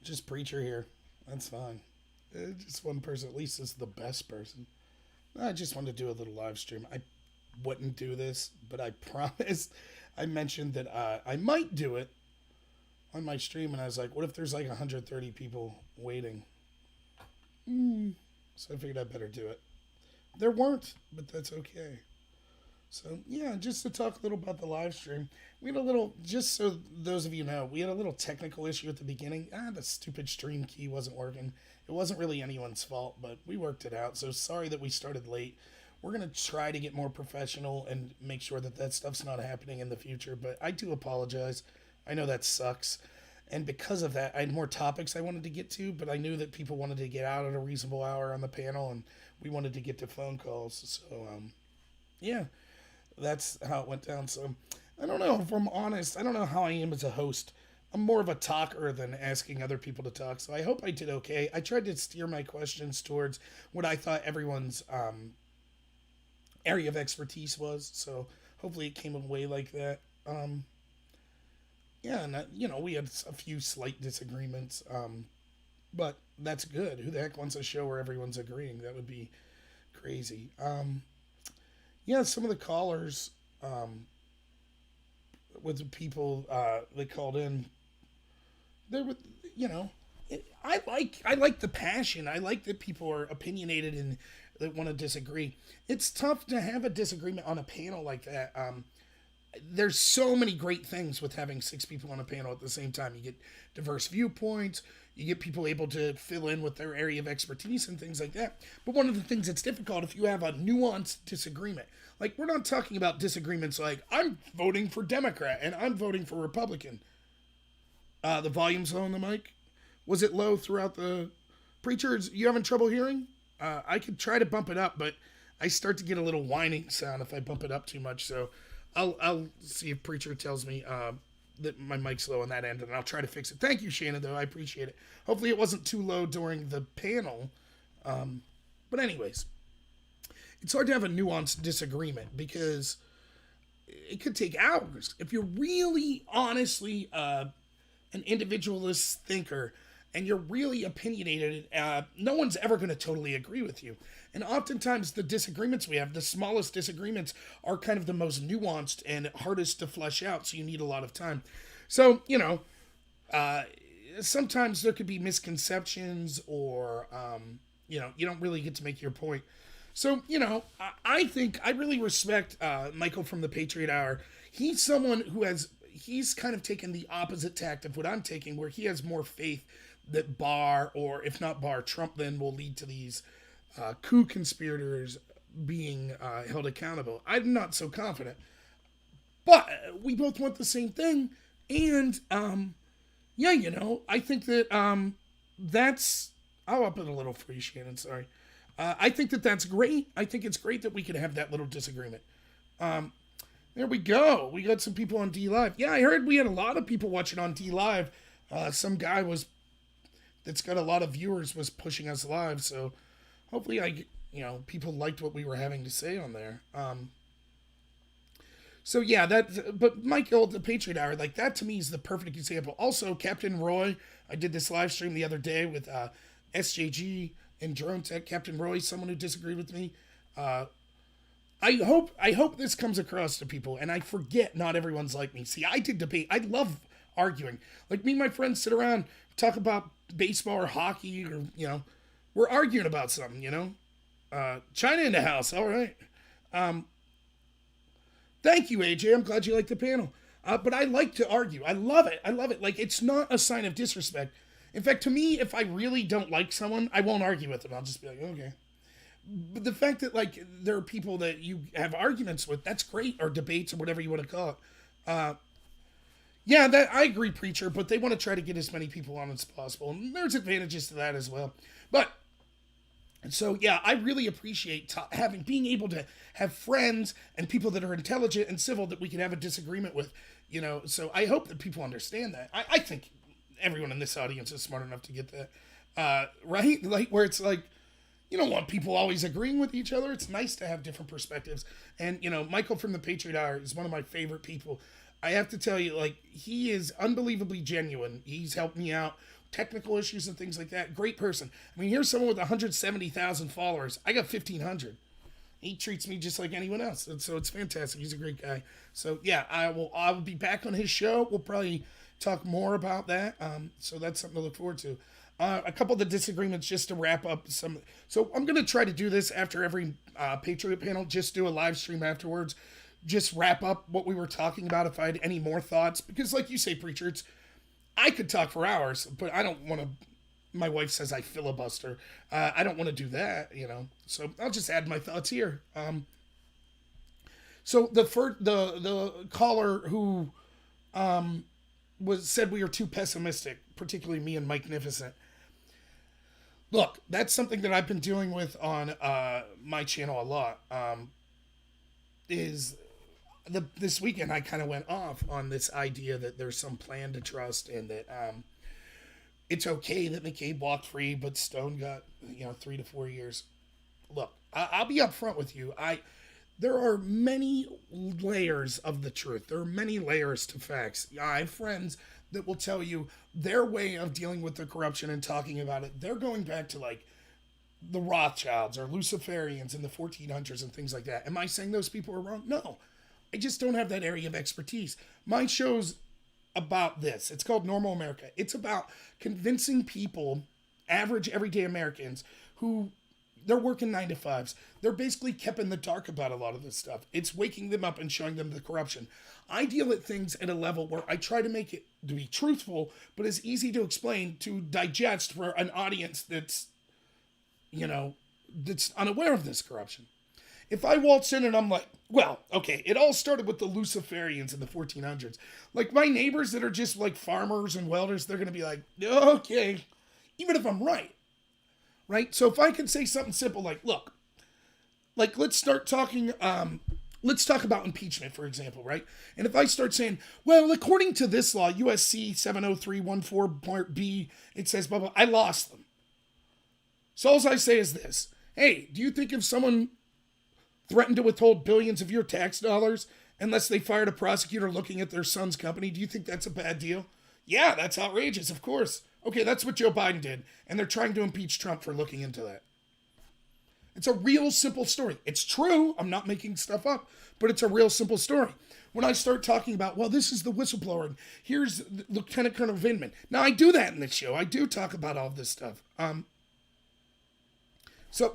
just preacher here. That's fine. Just one person. At least is the best person. I just wanted to do a little live stream. I wouldn't do this, but I promised. I mentioned that I might do it on my stream, and I was like, "What if there's like 130 people waiting?" So I figured I better do it. There weren't, but that's okay. So yeah, just to talk a little about the live stream, we had a little. Just so those of you know, we had a little technical issue at the beginning. The stupid stream key wasn't working. It wasn't really anyone's fault, but we worked it out. So sorry that we started late. We're gonna try to get more professional and make sure that that stuff's not happening in the future. But I do apologize. I know that sucks. And because of that, I had more topics I wanted to get to, but I knew that people wanted to get out at a reasonable hour on the panel, and we wanted to get to phone calls. So, yeah, that's how it went down. So, I don't know if I'm honest. I don't know how I am as a host. I'm more of a talker than asking other people to talk. So, I hope I did okay. I tried to steer my questions towards what I thought everyone's area of expertise was. So, hopefully, it came away like that. Yeah, and we had a few slight disagreements, but that's good. Who the heck wants a show where everyone's agreeing? That would be crazy. Yeah, some of the callers, with the people that called in, there were, you know, I like the passion. I like that people are opinionated and that want to disagree. It's tough to have a disagreement on a panel like that. There's so many great things with having six people on a panel at the same time. You get diverse viewpoints, you get people able to fill in with their area of expertise and things like that. But one of the things that's difficult if you have a nuanced disagreement, like we're not talking about disagreements like I'm voting for Democrat and I'm voting for Republican. The volume's low on the mic. Was it low throughout the preachers? You having trouble hearing? I could try to bump it up, but I start to get a little whining sound if I bump it up too much. So I'll see if preacher tells me that my mic's low on that end, and I'll try to fix it. Thank you, Shannon, though. I appreciate it. Hopefully it wasn't too low during the panel. But anyways, it's hard to have a nuanced disagreement because it could take hours. If you're really honestly an individualist thinker and you're really opinionated, no one's ever going to totally agree with you. And oftentimes the disagreements we have, the smallest disagreements, are kind of the most nuanced and hardest to flesh out, so you need a lot of time. So, sometimes there could be misconceptions or, you don't really get to make your point. So, I think I really respect Michael from the Patriot Hour. He's someone who he's kind of taken the opposite tact of what I'm taking, where he has more faith that Barr, or if not Barr, Trump then will lead to these coup conspirators being held accountable. I'm not so confident. But we both want the same thing. And, I think that that's... I'll up it a little for you, Shannon, sorry. I think that that's great. I think it's great that we could have that little disagreement. There we go. We got some people on D Live. Yeah, I heard we had a lot of people watching on D Live. Some guy that's got a lot of viewers was pushing us live, so hopefully people liked what we were having to say on there. So yeah, but Michael, the Patriot Hour, like that to me is the perfect example. Also, Captain Roy, I did this live stream the other day with SJG and Drone Tech. Captain Roy, someone who disagreed with me. I hope this comes across to people, and I forget not everyone's like me. See, I did debate. I love arguing. Like me and my friends sit around, talk about baseball or hockey, or we're arguing about something. China in the house. All right. Thank you, AJ. I'm glad you like the panel. But I like to argue. I love it. I love it. Like, it's not a sign of disrespect. In fact, to me, if I really don't like someone, I won't argue with them. I'll just be like, okay. But the fact that, like, there are people that you have arguments with, that's great, or debates, or whatever you want to call it. Yeah, that I agree, preacher, but they want to try to get as many people on as possible, and there's advantages to that as well. But so yeah, I really appreciate being able to have friends and people that are intelligent and civil that we can have a disagreement with. So I hope that people understand that. I think everyone in this audience is smart enough to get that, right? Like where it's like, you don't want people always agreeing with each other. It's nice to have different perspectives. And, Michael from the Patriot Hour is one of my favorite people. I have to tell you, like, he is unbelievably genuine. He's helped me out technical issues and things like that. Great person. I mean, here's someone with 170,000 followers. I got 1,500. He treats me just like anyone else, and so it's fantastic. He's a great guy. So yeah, I will be back on his show. We'll probably talk more about that. So that's something to look forward to. A couple of the disagreements just to wrap up some. So I'm gonna try to do this after every Patriot panel. Just do a live stream afterwards. Just wrap up what we were talking about. If I had any more thoughts, because like you say, preacher, I could talk for hours, but I don't want to. My wife says I filibuster. I don't want to do that, So I'll just add my thoughts here. So the caller who said we were too pessimistic, particularly me and Mike Nificent. Look, that's something that I've been dealing with on my channel a lot. This weekend I kind of went off on this idea that there's some plan to trust and that it's okay that McCabe walked free, but Stone got 3 to 4 years. Look, I'll be upfront with you. There are many layers of the truth. There are many layers to facts. I have friends that will tell you their way of dealing with the corruption and talking about it. They're going back to like the Rothschilds or Luciferians in the 1400s and things like that. Am I saying those people are wrong? No. I just don't have that area of expertise. My show's about this. It's called Normal America. It's about convincing people, average everyday Americans, who they're working 9 to 5s. They're basically kept in the dark about a lot of this stuff. It's waking them up and showing them the corruption. I deal at things at a level where I try to make it to be truthful, but it's easy to explain, to digest for an audience that's unaware of this corruption. If I waltz in and I'm like, well, okay, it all started with the Luciferians in the 1400s. Like, my neighbors that are just like farmers and welders, they're going to be like, okay, even if I'm right. Right? So if I can say something simple like, look, like, let's talk about impeachment, for example, right? And if I start saying, well, according to this law, USC 70314 Part B, it says, blah, blah, I lost them. So all I say is this. Hey, do you think if someone threatened to withhold billions of your tax dollars unless they fired a prosecutor looking at their son's company, do you think that's a bad deal? Yeah, that's outrageous, of course. Okay, that's what Joe Biden did, and they're trying to impeach Trump for looking into that. It's a real simple story. It's true. I'm not making stuff up, but it's a real simple story. When I start talking about, well, this is the whistleblower, and here's Lieutenant Colonel Vindman. Now, I do that in this show. I do talk about all this stuff.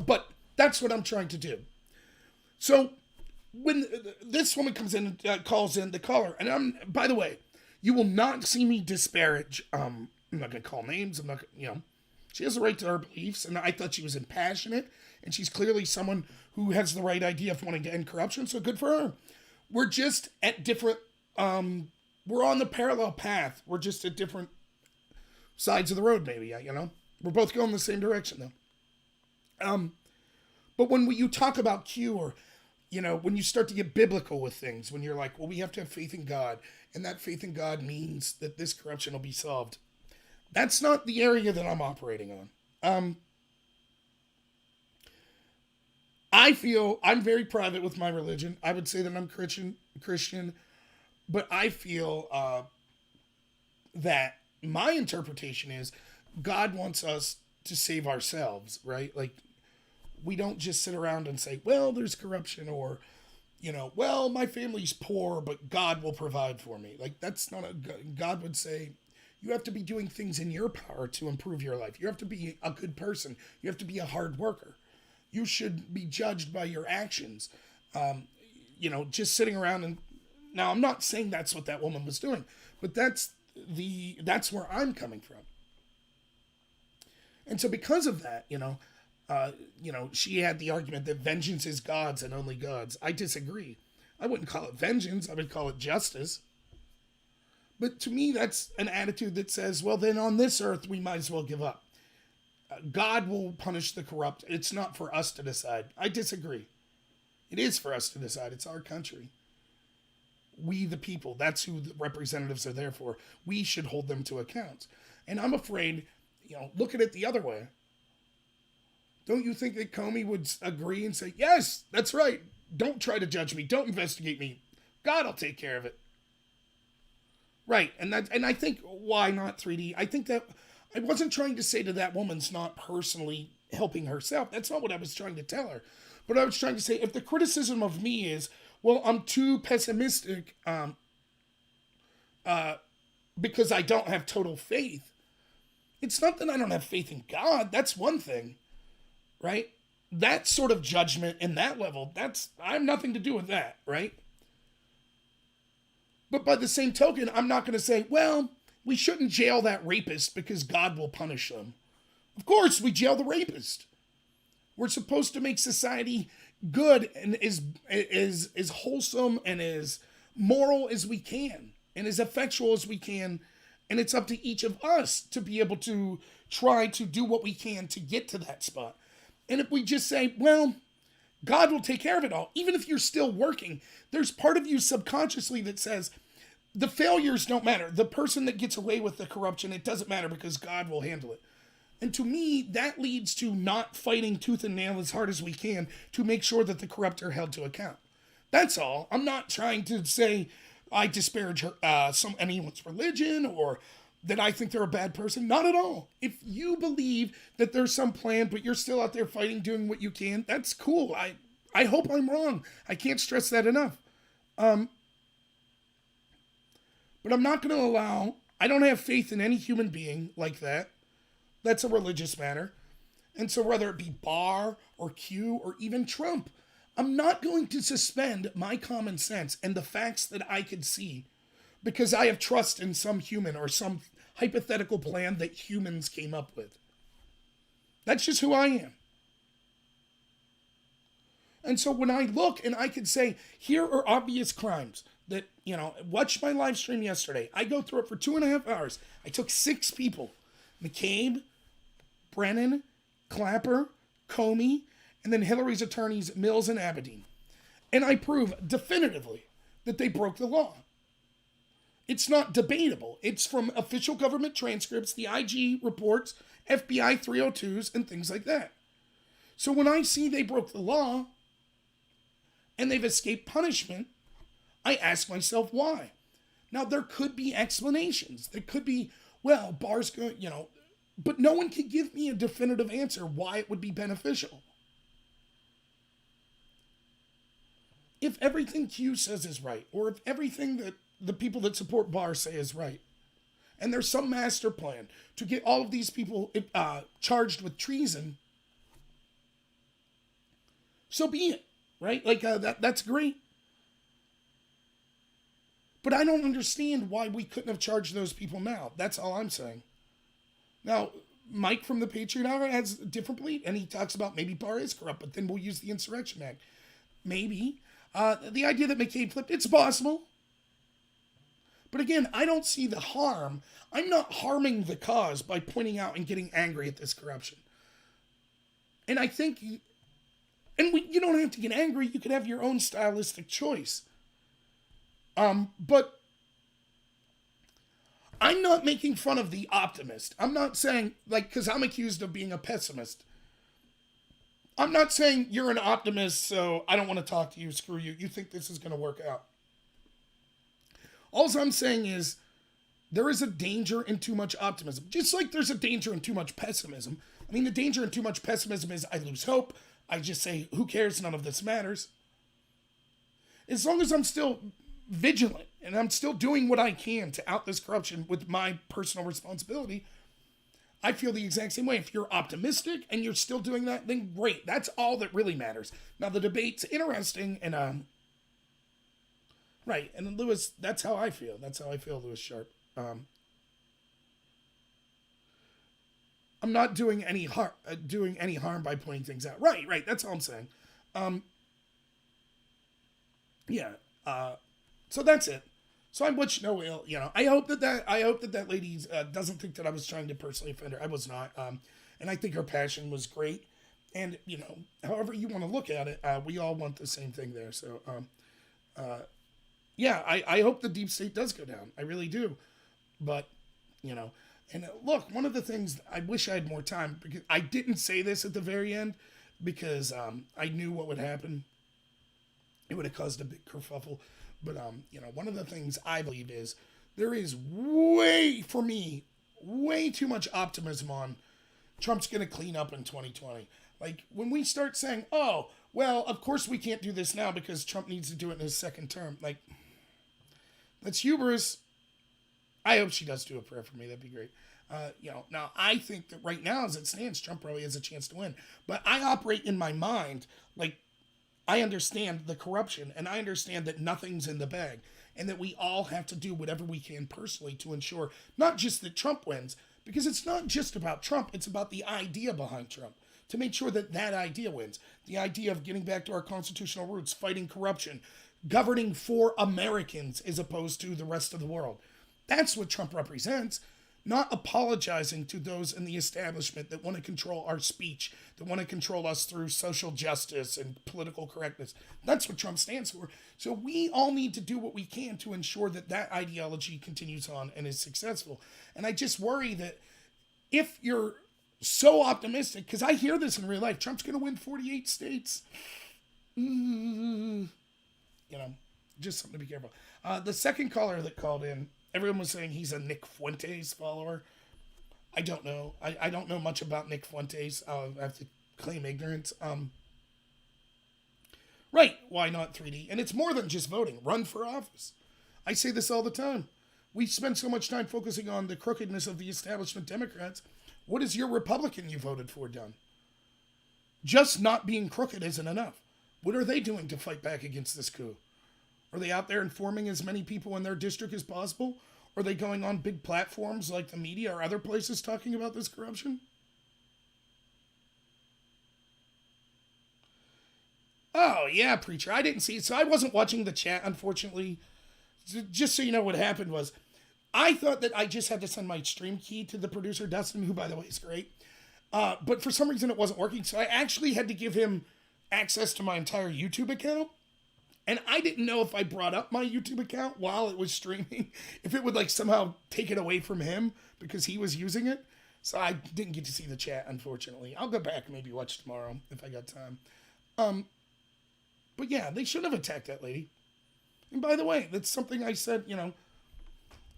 But that's what I'm trying to do. So when this woman comes in and calls in the caller, and by the way, you will not see me disparage. I'm not going to call names. I'm not, she has the right to her beliefs, and I thought she was impassionate, and she's clearly someone who has the right idea of wanting to end corruption. So good for her. We're just at different. We're on the parallel path. We're just at different sides of the road, maybe. We're both going the same direction, though. But when you talk about Q or, when you start to get biblical with things, when you're like, well, we have to have faith in God, and that faith in God means that this corruption will be solved. That's not the area that I'm operating on. I feel I'm very private with my religion. I would say that I'm Christian, but I feel that my interpretation is God wants us to save ourselves, right? Like, we don't just sit around and say, well, there's corruption, or, well, my family's poor, but God will provide for me. Like, that's not God would say, you have to be doing things in your power to improve your life. You have to be a good person. You have to be a hard worker. You should be judged by your actions. Just sitting around and, now I'm not saying that's what that woman was doing, but that's where I'm coming from. And so because of that, she had the argument that vengeance is God's and only God's. I disagree. I wouldn't call it vengeance. I would call it justice. But to me, that's an attitude that says, well, then on this earth, we might as well give up. God will punish the corrupt. It's not for us to decide. I disagree. It is for us to decide. It's our country. We, the people, that's who the representatives are there for. We should hold them to account. And I'm afraid, look at it the other way. Don't you think that Comey would agree and say, yes, that's right. Don't try to judge me. Don't investigate me. God will take care of it. Right. And I think, why not 3D? I think that I wasn't trying to say to that woman's not personally helping herself. That's not what I was trying to tell her. But I was trying to say, if the criticism of me is, well, I'm too pessimistic because I don't have total faith, it's not that I don't have faith in God. That's one thing, right? That sort of judgment and that level, I have nothing to do with that, right? But by the same token, I'm not going to say, well, we shouldn't jail that rapist because God will punish them. Of course, we jail the rapist. We're supposed to make society good and as wholesome and as moral as we can and as effectual as we can. And it's up to each of us to be able to try to do what we can to get to that spot. And if we just say, well, God will take care of it all, even if you're still working, there's part of you subconsciously that says, the failures don't matter. The person that gets away with the corruption, it doesn't matter because God will handle it. And to me, that leads to not fighting tooth and nail as hard as we can to make sure that the corrupt are held to account. That's all. I'm not trying to say I disparage anyone's religion or that I think they're a bad person. Not at all. If you believe that there's some plan, but you're still out there fighting, doing what you can, that's cool. I hope I'm wrong. I can't stress that enough. But I'm not going to allow, I don't have faith in any human being like that. That's a religious matter. And so whether it be Barr or Q or even Trump, I'm not going to suspend my common sense and the facts that I could see because I have trust in some human or some hypothetical plan that humans came up with. That's just who I am. And so when I look and I could say, here are obvious crimes that, watch my live stream yesterday. I go through it for 2.5 hours. I took 6 people, McCabe, Brennan, Clapper, Comey, and then Hillary's attorneys, Mills and Abedin. And I prove definitively that they broke the law. It's not debatable. It's from official government transcripts, the IG reports, FBI 302s, and things like that. So when I see they broke the law and they've escaped punishment, I ask myself why. Now, there could be explanations. There could be, well, Barr's going, but no one can give me a definitive answer why it would be beneficial. If everything Q says is right, or if everything that the people that support Barr say is right, and there's some master plan to get all of these people charged with treason, so be it, right? That's great. But I don't understand why we couldn't have charged those people now. That's all I'm saying. Now, Mike from the Patriot Hour has a different belief, and he talks about maybe Barr is corrupt, but then we'll use the Insurrection Act. Maybe. The idea that McCabe flipped, it's possible. But again, I don't see the harm. I'm not harming the cause by pointing out and getting angry at this corruption. And I think, you don't have to get angry. You could have your own stylistic choice. But I'm not making fun of the optimist. I'm not saying, because I'm accused of being a pessimist. I'm not saying you're an optimist, so I don't want to talk to you, screw you. You think this is going to work out. All I'm saying is there is a danger in too much optimism. Just like there's a danger in too much pessimism. I mean, the danger in too much pessimism is I lose hope. I just say, who cares? None of this matters. As long as I'm still vigilant and I'm still doing what I can to out this corruption with my personal responsibility, I feel the exact same way. If you're optimistic and you're still doing that, then great. That's all that really matters. Now, the debate's interesting and, right. And Lewis, that's how I feel. That's how I feel, Lewis Sharp. I'm not doing any harm by pointing things out. Right. That's all I'm saying. So that's it. So I wish no ill. I hope that lady doesn't think that I was trying to personally offend her. I was not. And I think her passion was great. And however you want to look at it, we all want the same thing there. So, I hope the deep state does go down. I really do. But, and look, one of the things I wish I had more time because I didn't say this at the very end because I knew what would happen. It would have caused a big kerfuffle. But, one of the things I believe is there is way way too much optimism on Trump's going to clean up in 2020. Like, when we start saying, oh, well, of course we can't do this now because Trump needs to do it in his second term. Like, that's hubris. I hope she does do a prayer for me. That'd be great. Now I think that right now, as it stands, Trump probably has a chance to win. But I operate in my mind like I understand the corruption and I understand that nothing's in the bag and that we all have to do whatever we can personally to ensure not just that Trump wins, because it's not just about Trump, it's about the idea behind Trump. To make sure that that idea wins. The idea of getting back to our constitutional roots, fighting corruption, governing for Americans as opposed to the rest of the world. That's what Trump represents, not apologizing to those in the establishment that want to control our speech, that want to control us through social justice and political correctness. That's what Trump stands for. So we all need to do what we can to ensure that that ideology continues on and is successful. And I just worry that if you're so optimistic, because I hear this in real life, Trump's going to win 48 states. Just something to be careful. The second caller that called in, everyone was saying he's a Nick Fuentes follower. I don't know. I don't know much about Nick Fuentes. I have to claim ignorance. Right. Why not 3D? And it's more than just voting. Run for office. I say this all the time. We spend so much time focusing on the crookedness of the establishment Democrats. What has your Republican you voted for done? Just not being crooked isn't enough. What are they doing to fight back against this coup? Are they out there informing as many people in their district as possible? Are they going on big platforms like the media or other places talking about this corruption? Oh, yeah, Preacher. I didn't see it. So I wasn't watching the chat, unfortunately. Just so you know, what happened was I thought that I just had to send my stream key to the producer, Dustin, who, by the way, is great. But for some reason, it wasn't working. So I actually had to give him access to my entire YouTube account. And I didn't know if I brought up my YouTube account while it was streaming, if it would like somehow take it away from him because he was using it. So I didn't get to see the chat, unfortunately. I'll go back and maybe watch tomorrow if I got time. But yeah, they shouldn't have attacked that lady. And by the way, that's something I said,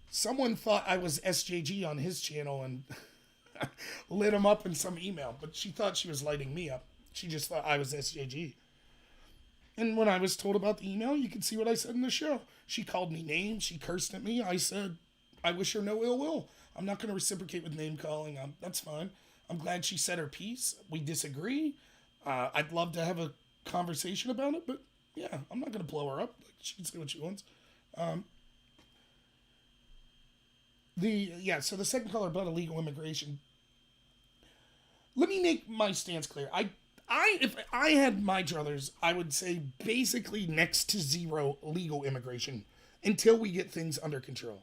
someone thought I was SJG on his channel and lit him up in some email, but she thought she was lighting me up. She just thought I was SJG. And when I was told about the email, you can see what I said in the show. She called me names. She cursed at me. I said, I wish her no ill will. I'm not going to reciprocate with name calling. That's fine. I'm glad she said her piece. We disagree. I'd love to have a conversation about it, but yeah, I'm not going to blow her up. She can say what she wants. So the second caller about illegal immigration. Let me make my stance clear. If I had my druthers, I would say basically next to zero legal immigration until we get things under control.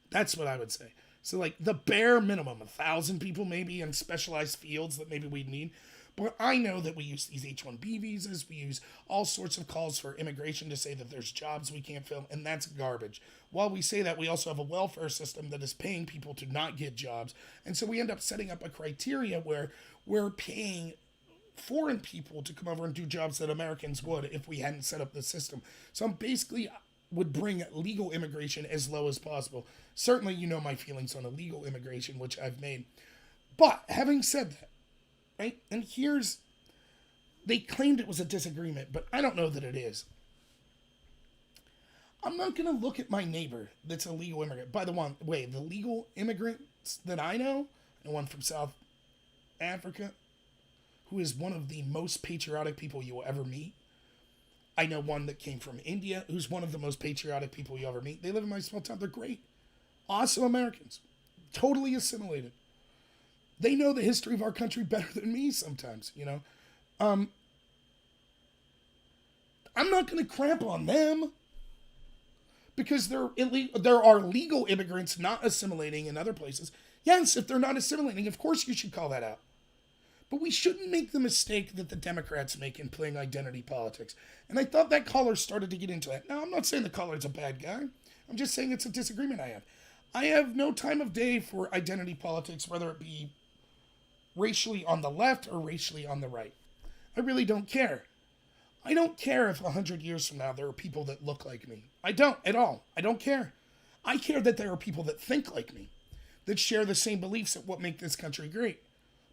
That's what I would say. So like the bare minimum, 1,000 people maybe in specialized fields that maybe we'd need. But I know that we use these H-1B visas. We use all sorts of calls for immigration to say that there's jobs we can't fill, and that's garbage. While we say that, we also have a welfare system that is paying people to not get jobs. And so we end up setting up a criteria where we're paying foreign people to come over and do jobs that Americans would if we hadn't set up the system. So I'm basically would bring legal immigration as low as possible. Certainly, you know my feelings on illegal immigration, which I've made. But having said that, right, and they claimed it was a disagreement, but I don't know that it is. I'm not going to look at my neighbor that's a legal immigrant. By the way, the legal immigrants that I know, the one from South Africa, who is one of the most patriotic people you will ever meet. I know one that came from India, who's one of the most patriotic people you'll ever meet. They live in my small town. They're great. Awesome Americans. Totally assimilated. They know the history of our country better than me sometimes, I'm not going to crap on them because there are legal immigrants not assimilating in other places. Yes, if they're not assimilating, of course you should call that out. But we shouldn't make the mistake that the Democrats make in playing identity politics. And I thought that caller started to get into that. Now, I'm not saying the caller's a bad guy. I'm just saying it's a disagreement I have. I have no time of day for identity politics, whether it be racially on the left or racially on the right. I really don't care. I don't care if 100 years from now there are people that look like me. I don't at all. I don't care. I care that there are people that think like me, that share the same beliefs that what make this country great.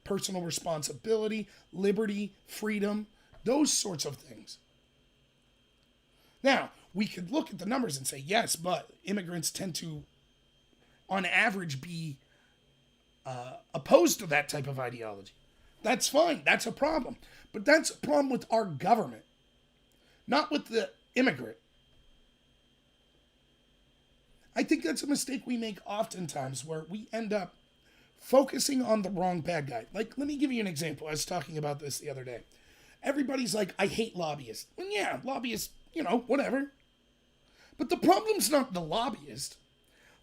Personal responsibility, liberty, freedom, those sorts of things. Now, we could look at the numbers and say, yes, but immigrants tend to, on average, be opposed to that type of ideology. That's fine. That's a problem. But that's a problem with our government, not with the immigrant. I think that's a mistake we make oftentimes, where we end up focusing on the wrong bad guy. Like, let me give you an example. I was talking about this the other day. Everybody's like, I hate lobbyists. Well, yeah, lobbyists, whatever. But the problem's not the lobbyist.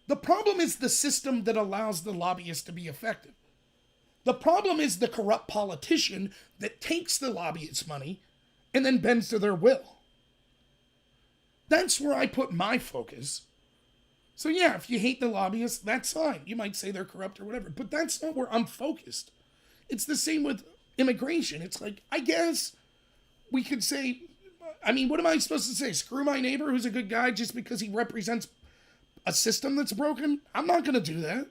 The problem is the system that allows the lobbyist to be effective. The problem is the corrupt politician that takes the lobbyist's money and then bends to their will. That's where I put my focus. So yeah, if you hate the lobbyists, that's fine. You might say they're corrupt or whatever, but that's not where I'm focused. It's the same with immigration. It's like, I guess we could say, what am I supposed to say? Screw my neighbor who's a good guy just because he represents a system that's broken? I'm not going to do that.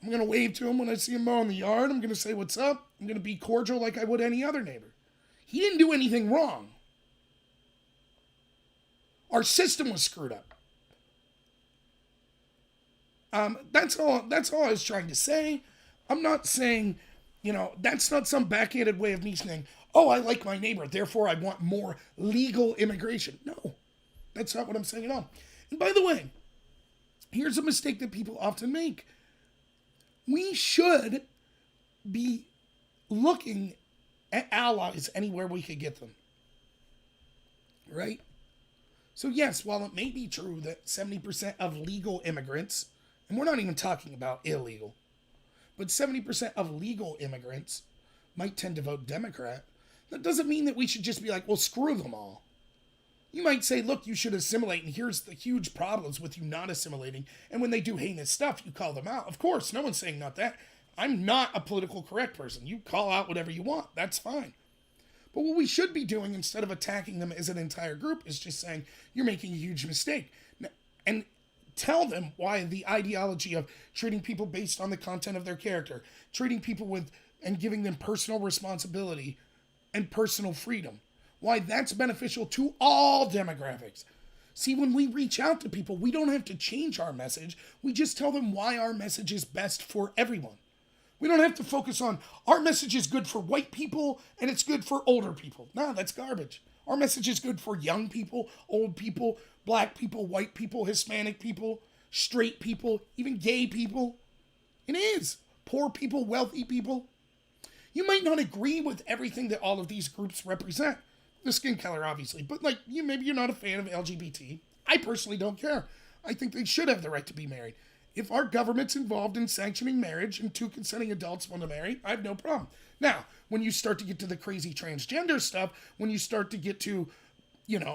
I'm going to wave to him when I see him mowing the yard. I'm going to say, what's up? I'm going to be cordial like I would any other neighbor. He didn't do anything wrong. Our system was screwed up. That's all I was trying to say. I'm not saying, that's not some backhanded way of me saying, oh, I like my neighbor, therefore I want more legal immigration. No, that's not what I'm saying at all. And by the way, here's a mistake that people often make. We should be looking at allies anywhere we could get them. Right? So yes, while it may be true that 70% of legal immigrants, and we're not even talking about illegal, but 70% of legal immigrants might tend to vote Democrat, that doesn't mean that we should just be like, well, screw them all. You might say, look, you should assimilate, and here's the huge problems with you not assimilating, and when they do heinous stuff, you call them out. Of course, no one's saying not that. I'm not a political correct person. You call out whatever you want. That's fine. But what we should be doing, instead of attacking them as an entire group, is just saying, you're making a huge mistake. And tell them why the ideology of treating people based on the content of their character, treating people with and giving them personal responsibility and personal freedom, why that's beneficial to all demographics. See, when we reach out to people, we don't have to change our message. We just tell them why our message is best for everyone. We don't have to focus on our message is good for white people and it's good for older people. No, that's garbage. Our message is good for young people, old people, black people, white people, Hispanic people, straight people, even gay people. It is. Poor people, wealthy people. You might not agree with everything that all of these groups represent. The skin color, obviously. But maybe you're not a fan of LGBT. I personally don't care. I think they should have the right to be married. If our government's involved in sanctioning marriage and two consenting adults want to marry, I have no problem. Now, when you start to get to the crazy transgender stuff, when you start to get to,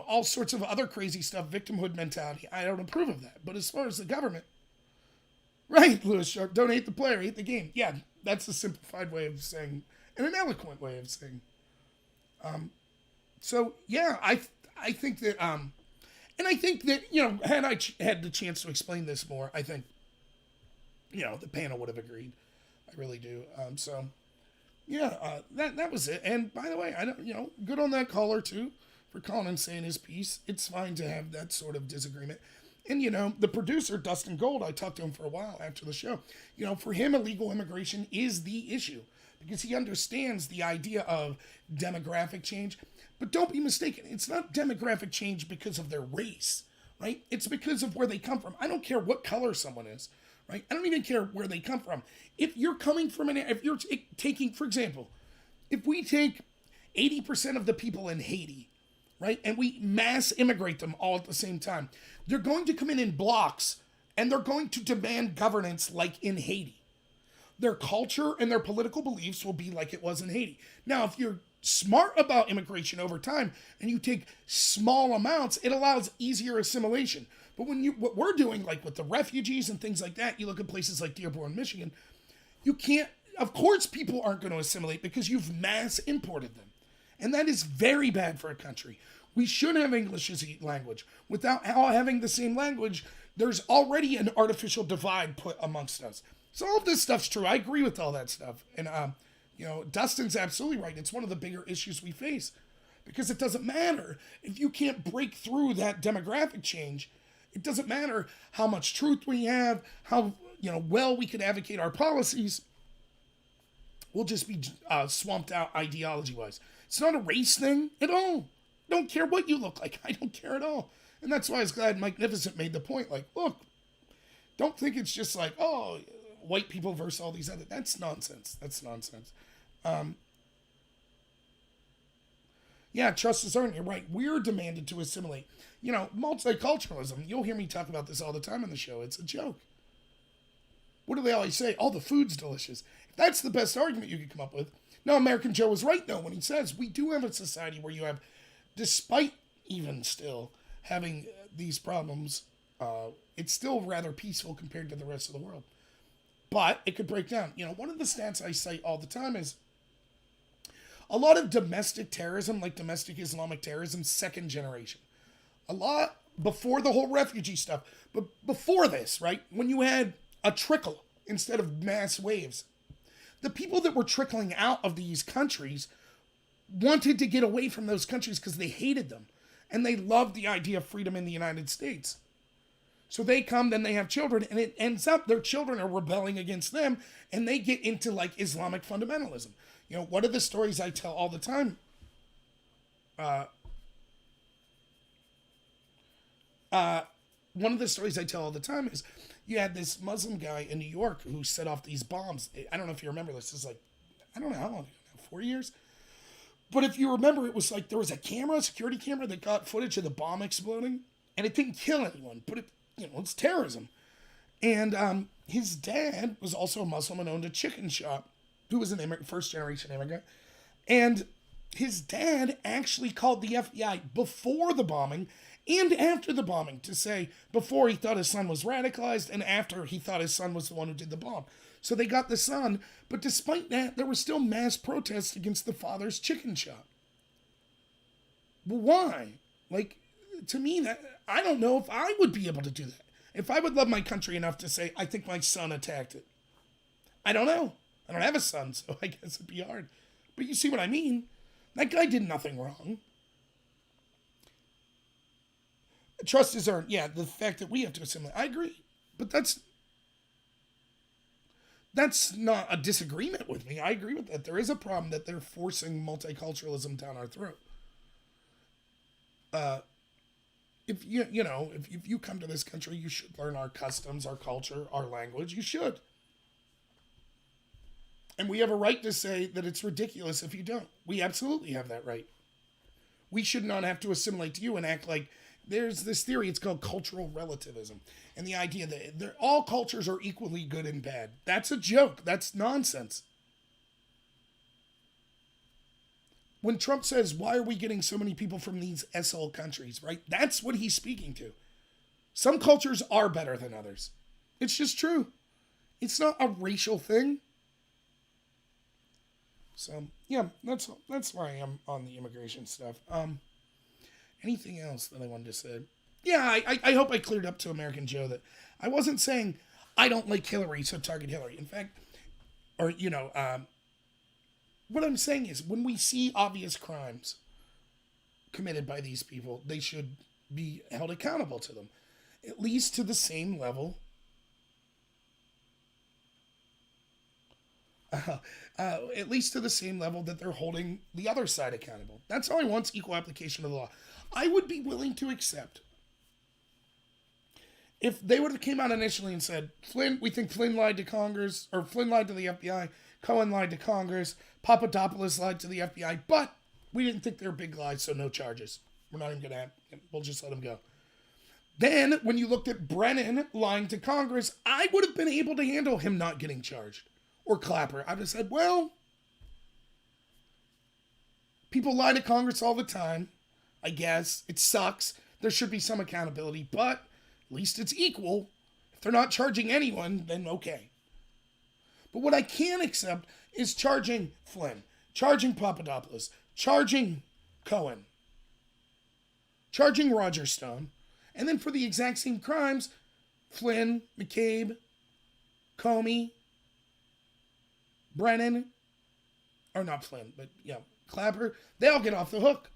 all sorts of other crazy stuff, victimhood mentality, I don't approve of that. But as far as the government, right, Lewis Sharp, don't hate the player, hate the game. Yeah, that's a simplified way of saying, and an eloquent way of saying. So, yeah, I think that, and I think that, had I had the chance to explain this more, I think, the panel would have agreed. I really do. So, yeah, that was it. And by the way, I don't, good on that caller too for calling and saying his piece. It's fine to have that sort of disagreement. And, the producer, Dustin Gold, I talked to him for a while after the show. For him, illegal immigration is the issue because he understands the idea of demographic change. But don't be mistaken. It's not demographic change because of their race, right? It's because of where they come from. I don't care what color someone is, right? I don't even care where they come from. If you're coming from if you're taking, for example, if we take 80% of the people in Haiti, right, and we mass immigrate them all at the same time, they're going to come in blocks and they're going to demand governance like in Haiti. Their culture and their political beliefs will be like it was in Haiti. Now, if you're smart about immigration over time and you take small amounts, it allows easier assimilation. But what we're doing, like with the refugees and things like that, you look at places like Dearborn, Michigan, you can't, of course people aren't going to assimilate because you've mass imported them. And that is very bad for a country. We should have English as a language. Without having the same language, There's already an artificial divide put amongst us. So all of this stuff's true. I agree with all that stuff. And, Dustin's absolutely right. It's one of the bigger issues we face. Because it doesn't matter if you can't break through that demographic change. It doesn't matter how much truth we have, how well we could advocate our policies. We'll just be swamped out ideology-wise. It's not a race thing at all. Don't care what you look like. I don't care at all. And that's why I was glad Magnificent made the point. Like, look, don't think it's just like, oh, white people versus all these other. That's nonsense. Yeah, trust us aren't. You're right. We're demanded to assimilate. Multiculturalism. You'll hear me talk about this all the time on the show. It's a joke. What do they always say? Oh, the food's delicious. If that's the best argument you could come up with. No, American Joe was right, though, when he says we do have a society where you have, despite even still having these problems, it's still rather peaceful compared to the rest of the world. But it could break down. One of the stats I cite all the time is a lot of domestic terrorism, like domestic Islamic terrorism, second generation. A lot before the whole refugee stuff. But before this, right, when you had a trickle instead of mass waves, the people that were trickling out of these countries wanted to get away from those countries because they hated them. And they loved the idea of freedom in the United States. So they come, then they have children, and it ends up their children are rebelling against them, and they get into like Islamic fundamentalism. One of the stories I tell all the time, is you had this Muslim guy in New York who set off these bombs. I don't know if you remember this. It's like, I don't know how long ago, 4 years? But if you remember, it was like there was a security camera that got footage of the bomb exploding, and it didn't kill anyone, but it's terrorism. And his dad was also a Muslim and owned a chicken shop, who was an first-generation immigrant. And his dad actually called the FBI before the bombing and after the bombing to say before he thought his son was radicalized and after he thought his son was the one who did the bomb. So they got the son, but despite that, there were still mass protests against the father's chicken shop. Well, why? To me, I don't know if I would be able to do that. If I would love my country enough to say, I think my son attacked it. I don't know. I don't have a son, so I guess it'd be hard. But you see what I mean? That guy did nothing wrong. Trust is earned. Yeah, the fact that we have to assimilate. I agree. But that's not a disagreement with me. I agree with that. There is a problem that they're forcing multiculturalism down our throat. If you come to this country, you should learn our customs, our culture, our language. You should. And we have a right to say that it's ridiculous if you don't. We absolutely have that right. We should not have to assimilate to you and act like there's this theory, it's called cultural relativism. And the idea that all cultures are equally good and bad. That's a joke. That's nonsense. When Trump says, why are we getting so many people from these SL countries, right? That's what he's speaking to. Some cultures are better than others. It's just true. It's not a racial thing. So, yeah, that's where I am on the immigration stuff. Anything else that I wanted to say? Yeah, I hope I cleared up to American Joe that I wasn't saying I don't like Hillary, so target Hillary. In fact, what I'm saying is when we see obvious crimes committed by these people, they should be held accountable to them, at least to the same level. At least to the same level that they're holding the other side accountable. That's all I want, equal application of the law. I would be willing to accept if they would have came out initially and said, we think Flynn lied to Congress, or Flynn lied to the FBI, Cohen lied to Congress, Papadopoulos lied to the FBI, but we didn't think they were big lies, so no charges. We're not even going to we'll just let them go. Then, when you looked at Brennan lying to Congress, I would have been able to handle him not getting charged. Or Clapper. I'd have said, well, people lie to Congress all the time. I guess. It sucks. There should be some accountability, but at least it's equal. If they're not charging anyone, then okay. But what I can accept is charging Flynn, charging Papadopoulos, charging Cohen, charging Roger Stone, and then for the exact same crimes, Flynn, McCabe, Comey, Brennan, or not Flynn, but Clapper, they all get off the hook.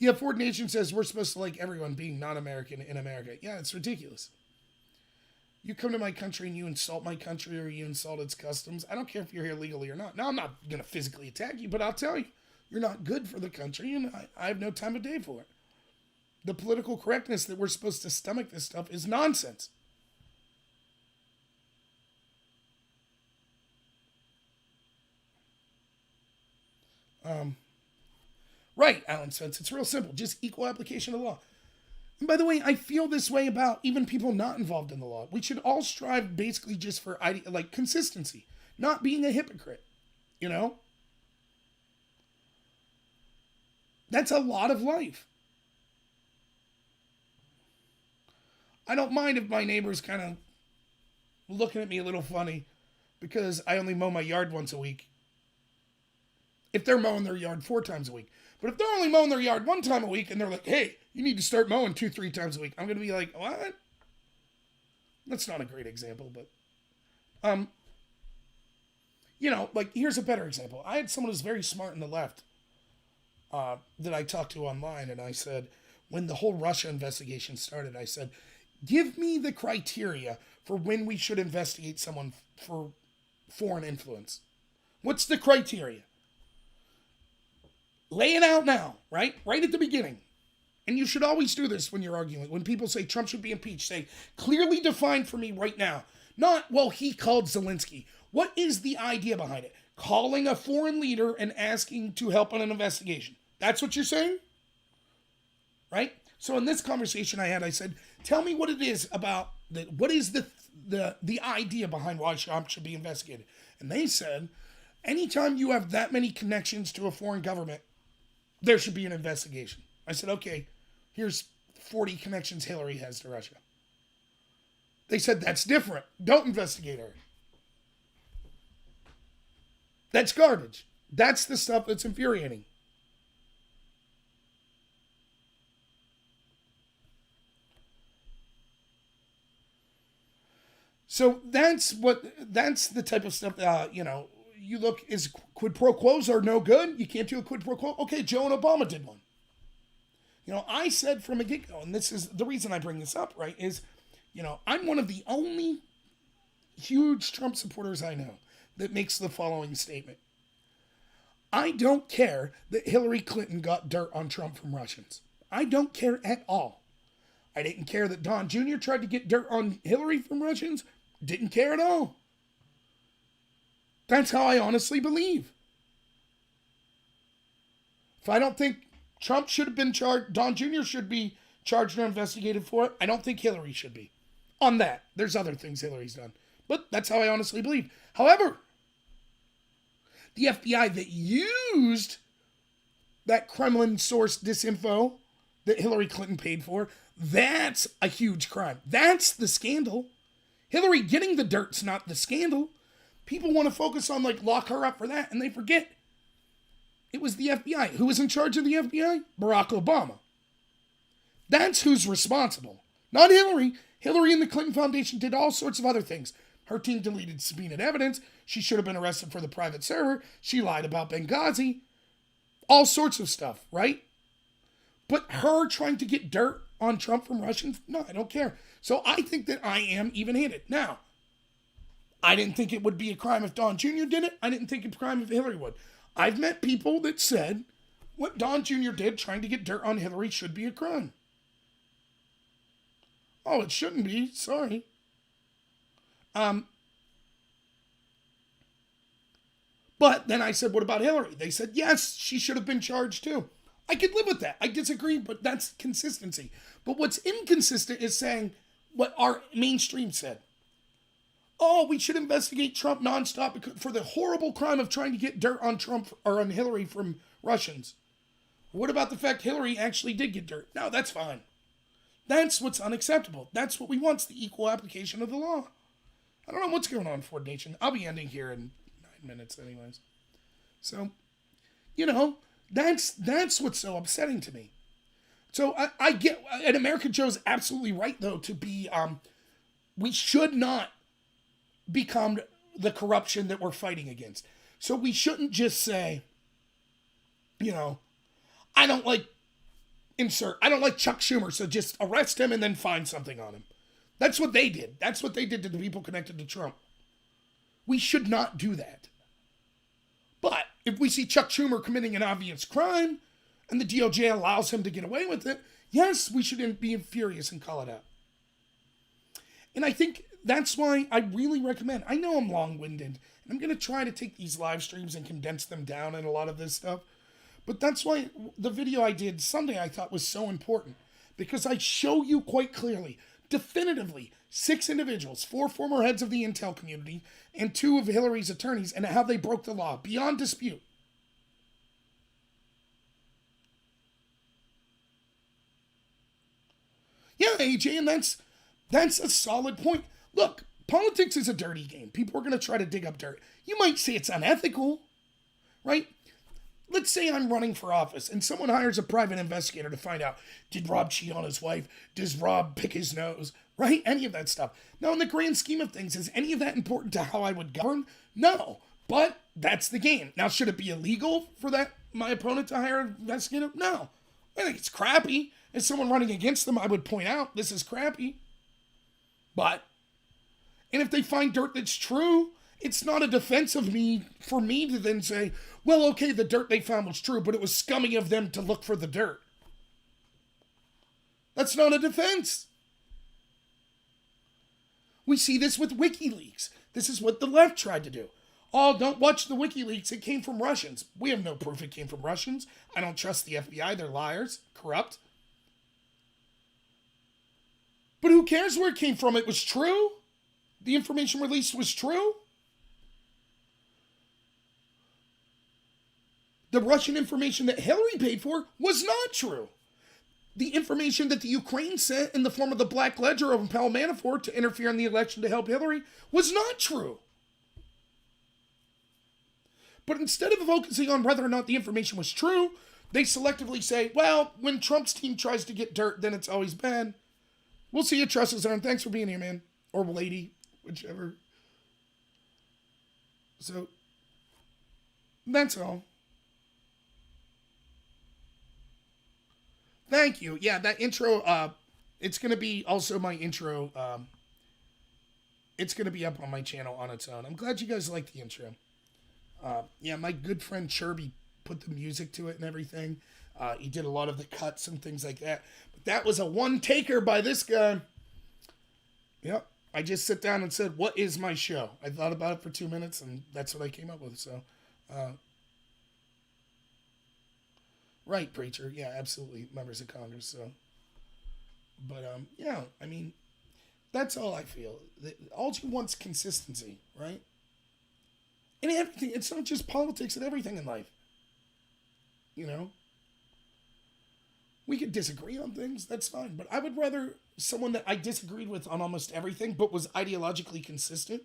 Yeah, Ford Nation says we're supposed to like everyone being non-American in America. Yeah, it's ridiculous. You come to my country and you insult my country or you insult its customs. I don't care if you're here legally or not. Now, I'm not going to physically attack you, but I'll tell you, you're not good for the country and I have no time of day for it. The political correctness that we're supposed to stomach this stuff is nonsense. Right, Alan Spence. It's real simple. Just equal application of the law. And by the way, I feel this way about even people not involved in the law. We should all strive basically just for consistency, not being a hypocrite. You know? That's a lot of life. I don't mind if my neighbor's kind of looking at me a little funny because I only mow my yard once a week. If they're mowing their yard 4 times a week. But if they're only mowing their yard 1 time a week and they're like, hey, you need to start mowing 2-3 times a week, I'm going to be like, what? That's not a great example, but, here's a better example. I had someone who's very smart in the left that I talked to online, and I said, when the whole Russia investigation started, I said, give me the criteria for when we should investigate someone for foreign influence. What's the criteria? Lay it out now, right? Right at the beginning. And you should always do this when you're arguing. When people say Trump should be impeached, say, clearly define for me right now. Not, well, he called Zelensky. What is the idea behind it? Calling a foreign leader and asking to help on an investigation. That's what you're saying? Right? So in this conversation I had, I said, tell me what it is about, what is the idea behind why Trump should be investigated? And they said, anytime you have that many connections to a foreign government, there should be an investigation. I said, okay, here's 40 connections Hillary has to Russia. They said, that's different. Don't investigate her. That's garbage. That's the stuff that's infuriating. So that's the type of stuff, you look, is quid pro quos are no good. You can't do a quid pro quo. Okay, Joe and Obama did one. I said from a get-go, and this is the reason I bring this up, right, is, I'm one of the only huge Trump supporters I know that makes the following statement. I don't care that Hillary Clinton got dirt on Trump from Russians. I don't care at all. I didn't care that Don Jr. tried to get dirt on Hillary from Russians. Didn't care at all. That's how I honestly believe. If I don't think Trump should have been charged, Don Jr. should be charged or investigated for it, I don't think Hillary should be. On that. There's other things Hillary's done. But that's how I honestly believe. However, the FBI that used that Kremlin-sourced disinfo that Hillary Clinton paid for, that's a huge crime. That's the scandal. Hillary getting the dirt's not the scandal. People want to focus on, lock her up for that, and they forget it was the FBI. Who was in charge of the FBI? Barack Obama. That's who's responsible. Not Hillary. Hillary and the Clinton Foundation did all sorts of other things. Her team deleted subpoenaed evidence. She should have been arrested for the private server. She lied about Benghazi. All sorts of stuff, right? But her trying to get dirt on Trump from Russians? No, I don't care. So I think that I am even-handed. Now, I didn't think it would be a crime if Don Jr. did it. I didn't think it would be a crime if Hillary would. I've met people that said what Don Jr. did trying to get dirt on Hillary should be a crime. Oh, it shouldn't be. Sorry. But then I said, what about Hillary? They said, yes, she should have been charged too. I could live with that. I disagree, but that's consistency. But what's inconsistent is saying what our mainstream said. Oh, we should investigate Trump nonstop for the horrible crime of trying to get dirt on Trump or on Hillary from Russians. What about the fact Hillary actually did get dirt? No, that's fine. That's what's unacceptable. That's what we want, the equal application of the law. I don't know what's going on, Ford Nation. I'll be ending here in 9 minutes anyways. So, that's what's so upsetting to me. So I get, and American Joe's absolutely right, though, to be, we should not become the corruption that we're fighting against. So we shouldn't just say, you know, I don't like Chuck Schumer, so just arrest him and then find something on him. That's what they did. That's what they did to the people connected to Trump. We should not do that. But if we see Chuck Schumer committing an obvious crime and the DOJ allows him to get away with it, yes, we should be furious and call it out. And I think that's why I really recommend, I know I'm long-winded, and I'm going to try to take these live streams and condense them down in a lot of this stuff. But that's why the video I did Sunday I thought was so important. Because I show you quite clearly, definitively, 6 individuals, 4 former heads of the intel community, and 2 of Hillary's attorneys, and how they broke the law, beyond dispute. Yeah, AJ, and that's a solid point. Look, politics is a dirty game. People are going to try to dig up dirt. You might say it's unethical, right? Let's say I'm running for office and someone hires a private investigator to find out, did Rob cheat on his wife? Does Rob pick his nose? Right? Any of that stuff. Now, in the grand scheme of things, is any of that important to how I would govern? No. But that's the game. Now, should it be illegal for my opponent to hire an investigator? No. I think it's crappy. As someone running against them, I would point out, this is crappy. And if they find dirt that's true, it's not a defense of me for me to then say, well, okay, the dirt they found was true, but it was scummy of them to look for the dirt. That's not a defense. We see this with WikiLeaks. This is what the left tried to do. Oh, don't watch the WikiLeaks. It came from Russians. We have no proof it came from Russians. I don't trust the FBI. They're liars, corrupt. But who cares where it came from? It was true. The information released was true. The Russian information that Hillary paid for was not true. The information that the Ukraine sent in the form of the Black Ledger of Paul Manafort to interfere in the election to help Hillary was not true. But instead of focusing on whether or not the information was true, they selectively say, well, when Trump's team tries to get dirt, then it's always bad. We'll see you, Trusted Zone. Thanks for being here, man. Or lady, whichever. So, that's all. Thank you. Yeah, that intro, it's going to be also my intro. It's going to be up on my channel on its own. I'm glad you guys like the intro. Yeah, my good friend Chirby put the music to it and everything. He did a lot of the cuts and things like that. But that was a one-taker by this guy. Yep. I just sat down and said, what is my show? I thought about it for 2 minutes, and that's what I came up with. So, right, preacher. Yeah, absolutely. Members of Congress. So, but, yeah, I mean, that's all I feel. All you want's consistency, right? In everything. It's not just politics and everything in life. You know? We could disagree on things, that's fine. But I would rather someone that I disagreed with on almost everything, but was ideologically consistent.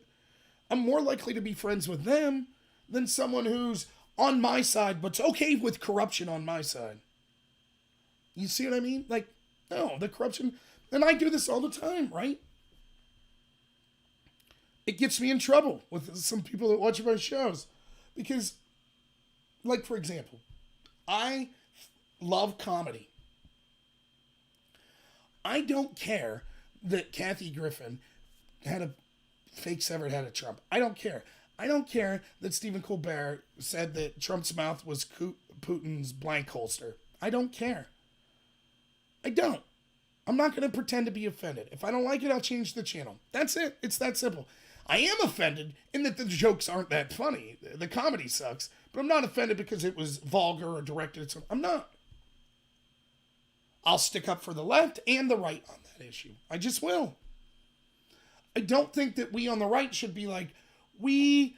I'm more likely to be friends with them than someone who's on my side, but's okay with corruption on my side. You see what I mean? Like, no, the corruption, and I do this all the time, right? It gets me in trouble with some people that watch my shows. Because, like, for example, I love comedy. I don't care that Kathy Griffin had a fake severed head of Trump. I don't care. I don't care that Stephen Colbert said that Trump's mouth was Putin's blank holster. I don't care. I don't. I'm not going to pretend to be offended. If I don't like it, I'll change the channel. That's it. It's that simple. I am offended in that the jokes aren't that funny. The comedy sucks. But I'm not offended because it was vulgar or directed at someone. I'm not. I'll stick up for the left and the right on that issue. I just will. I don't think that we on the right should be like, the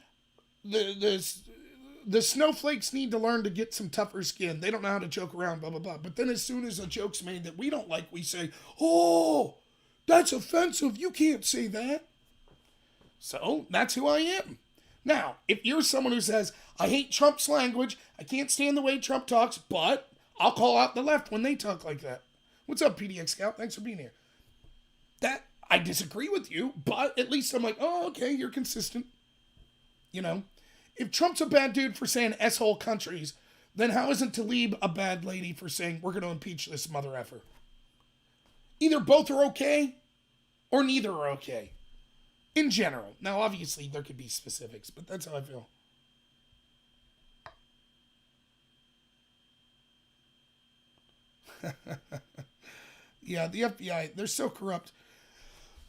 snowflakes need to learn to get some tougher skin. They don't know how to joke around, blah, blah, blah. But then as soon as a joke's made that we don't like, we say, oh, that's offensive. You can't say that. So that's who I am. Now, if you're someone who says, I hate Trump's language, I can't stand the way Trump talks, but I'll call out the left when they talk like that. What's up, PDX Scout? Thanks for being here. That, I disagree with you, but at least I'm like, oh, okay, you're consistent. You know? If Trump's a bad dude for saying S-hole countries, then how isn't Tlaib a bad lady for saying we're going to impeach this mother effer? Either both are okay, or neither are okay. In general. Now, obviously, there could be specifics, but that's how I feel. Yeah, the FBI, they're so corrupt.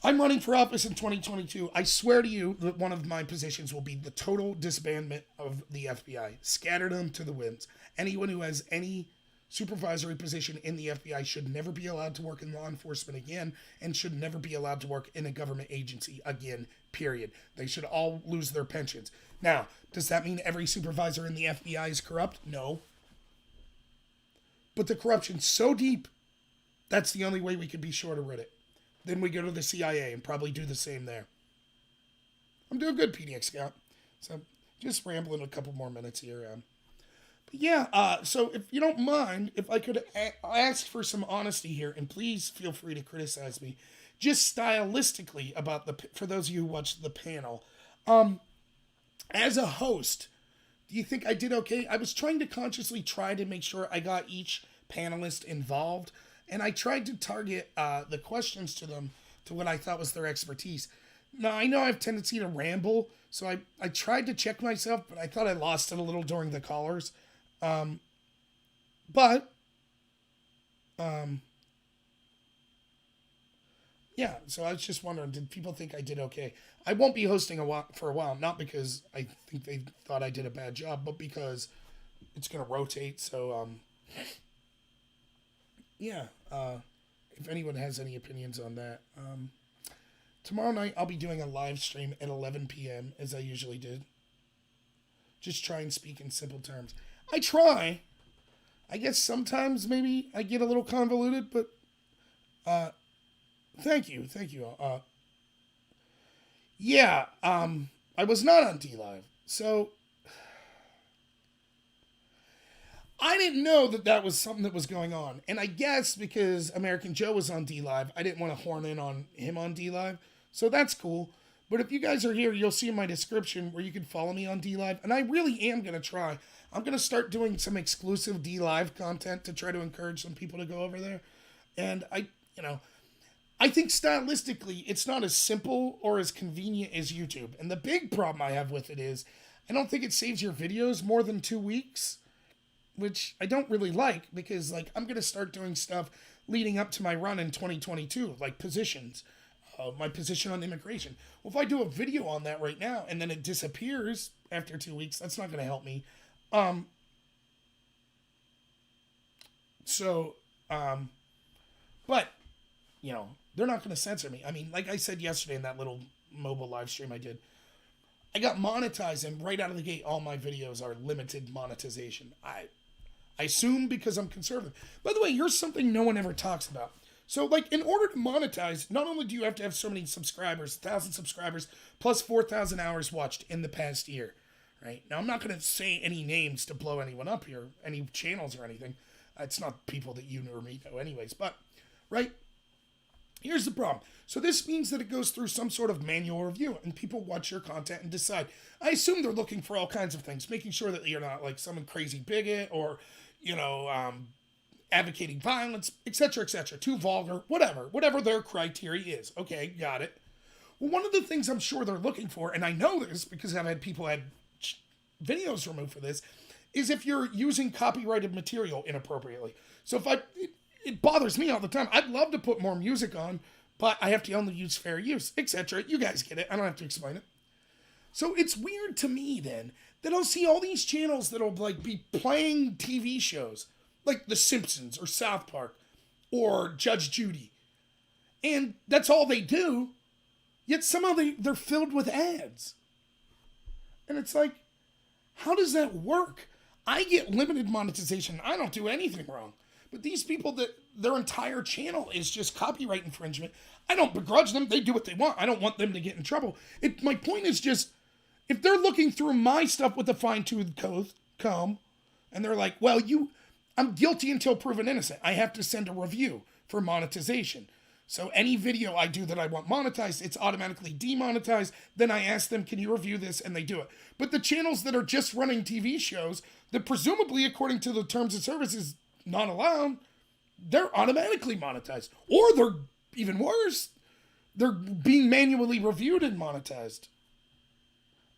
I'm running for office in 2022. I swear to you that one of my positions will be the total disbandment of the FBI. Scatter them to the winds. Anyone who has any supervisory position in the FBI should never be allowed to work in law enforcement again and should never be allowed to work in a government agency again, period. They should all lose their pensions. Now, does that mean every supervisor in the FBI is corrupt? No. But the corruption's so deep, that's the only way we could be sure to rid it. Then we go to the CIA and probably do the same there. I'm doing good, PDX Scout. So just rambling a couple more minutes here. But yeah, so if you don't mind, if I could ask for some honesty here, and please feel free to criticize me, just stylistically about for those of you who watched the panel. As a host, do you think I did okay? I was trying to consciously try to make sure I got each panelist involved. And I tried to target the questions to them to what I thought was their expertise. Now, I know I have a tendency to ramble, so I tried to check myself, but I thought I lost it a little during the callers. Yeah, so I was just wondering, did people think I did okay? I won't be hosting for a while, not because I think they thought I did a bad job, but because it's going to rotate, so... yeah, if anyone has any opinions on that. Tomorrow night, I'll be doing a live stream at 11 p.m., as I usually did. Just try and speak in simple terms. I try. I guess sometimes maybe I get a little convoluted, but thank you. Yeah, I was not on D-Live, so... I didn't know that was something that was going on. And I guess because American Joe was on D-Live, I didn't want to horn in on him on D-Live. So that's cool. But if you guys are here, you'll see in my description where you can follow me on D-Live. And I really am going to try. I'm going to start doing some exclusive D-Live content to try to encourage some people to go over there. And I think stylistically, it's not as simple or as convenient as YouTube. And the big problem I have with it is I don't think it saves your videos more than 2 weeks. Which I don't really like because, like, I'm going to start doing stuff leading up to my run in 2022, like positions, my position on immigration. Well, if I do a video on that right now and then it disappears after 2 weeks, that's not going to help me. But, you know, they're not going to censor me. I mean, like I said yesterday in that little mobile live stream I did, I got monetized, and right out of the gate, all my videos are limited monetization. I assume because I'm conservative. By the way, here's something no one ever talks about. So, like, in order to monetize, not only do you have to have so many subscribers, 1,000 subscribers, plus 4,000 hours watched in the past year, right? Now, I'm not going to say any names to blow anyone up here, any channels or anything. It's not people that you or me know anyways, but, right? Here's the problem. So this means that it goes through some sort of manual review, and people watch your content and decide. I assume they're looking for all kinds of things, making sure that you're not like some crazy bigot or, advocating violence, etc., too vulgar, whatever their criteria is. Okay, got it. Well, one of the things I'm sure they're looking for, and I know this because I've had people had videos removed for this, is if you're using copyrighted material inappropriately. So if it bothers me all the time. I'd love to put more music on, but I have to only use fair use, etc. You guys get it. I don't have to explain it. So it's weird to me then that I'll see all these channels that'll like be playing TV shows like The Simpsons or South Park or Judge Judy. And that's all they do. Yet somehow they're filled with ads. And it's like, how does that work? I get limited monetization. I don't do anything wrong. But these people that their entire channel is just copyright infringement, I don't begrudge them. They do what they want. I don't want them to get in trouble. My point is just, if they're looking through my stuff with a fine-tooth comb, and they're like, well, I'm guilty until proven innocent. I have to send a review. for monetization. So any video I do that I want monetized, it's automatically demonetized. Then I ask them, can you review this? And they do it. But the channels that are just running TV shows that presumably, according to the terms of service, is not allowed, they're automatically monetized. Or they're even worse, they're being manually reviewed and monetized.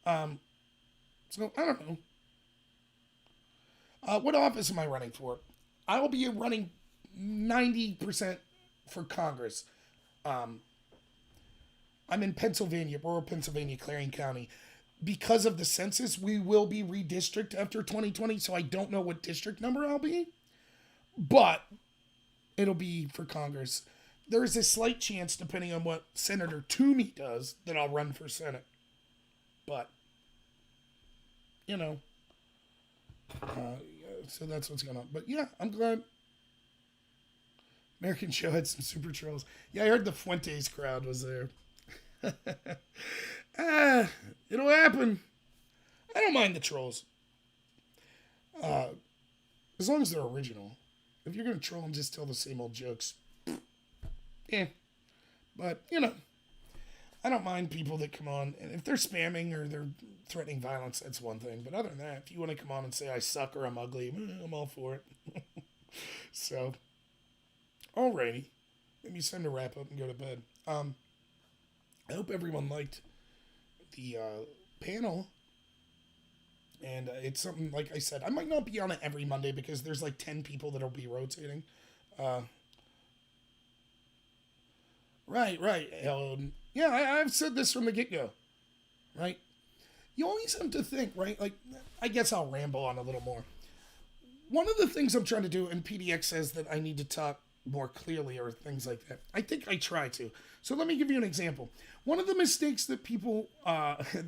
So I don't know. What office am I running for? I will be running 90% for Congress. I'm in Pennsylvania, rural Pennsylvania, Clarion County. Because of the census, we will be redistricted after 2020, so I don't know what district number I'll be. But it'll be for Congress. There is a slight chance, depending on what Senator Toomey does, that I'll run for Senate. But, you know, so that's what's going on. But yeah, I'm glad. American Show had some super trolls. Yeah, I heard the Fuentes crowd was there. It'll happen. I don't mind the trolls. As long as they're original. If you're going to troll and just tell the same old jokes, yeah. But, you know, I don't mind people that come on. And if they're spamming or they're threatening violence, that's one thing. But other than that, if you want to come on and say I suck or I'm ugly, I'm all for it. So, alrighty. Maybe it's time to wrap up and go to bed. I hope everyone liked the panel. And it's something, like I said, I might not be on it every Monday because there's like 10 people that'll be rotating. Right. Yeah, I've said this from the get-go, right? You always have to think, right? Like, I guess I'll ramble on a little more. One of the things I'm trying to do, and PDX says that I need to talk more clearly or things like that. I think I try to. So let me give you an example. One of the mistakes that people,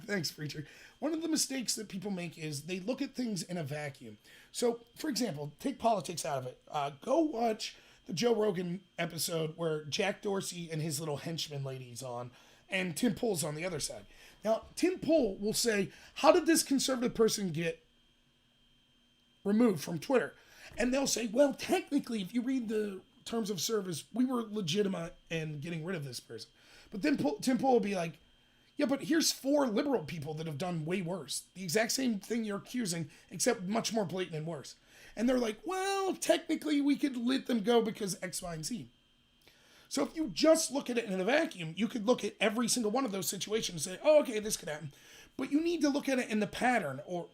thanks, Preacher. One of the mistakes that people make is they look at things in a vacuum. So, for example, take politics out of it. Go watch the Joe Rogan episode where Jack Dorsey and his little henchman lady's on, and Tim Pool's on the other side. Now, Tim Pool will say, how did this conservative person get removed from Twitter? And they'll say, well, technically, if you read the terms of service, we were legitimate in getting rid of this person. But then Tim Pool will be like, yeah, but here's 4 liberal people that have done way worse. The exact same thing you're accusing, except much more blatant and worse. And they're like, well, technically we could let them go because X, Y, and Z. So if you just look at it in a vacuum, you could look at every single one of those situations and say, oh, okay, this could happen. But you need to look at it in the pattern. Or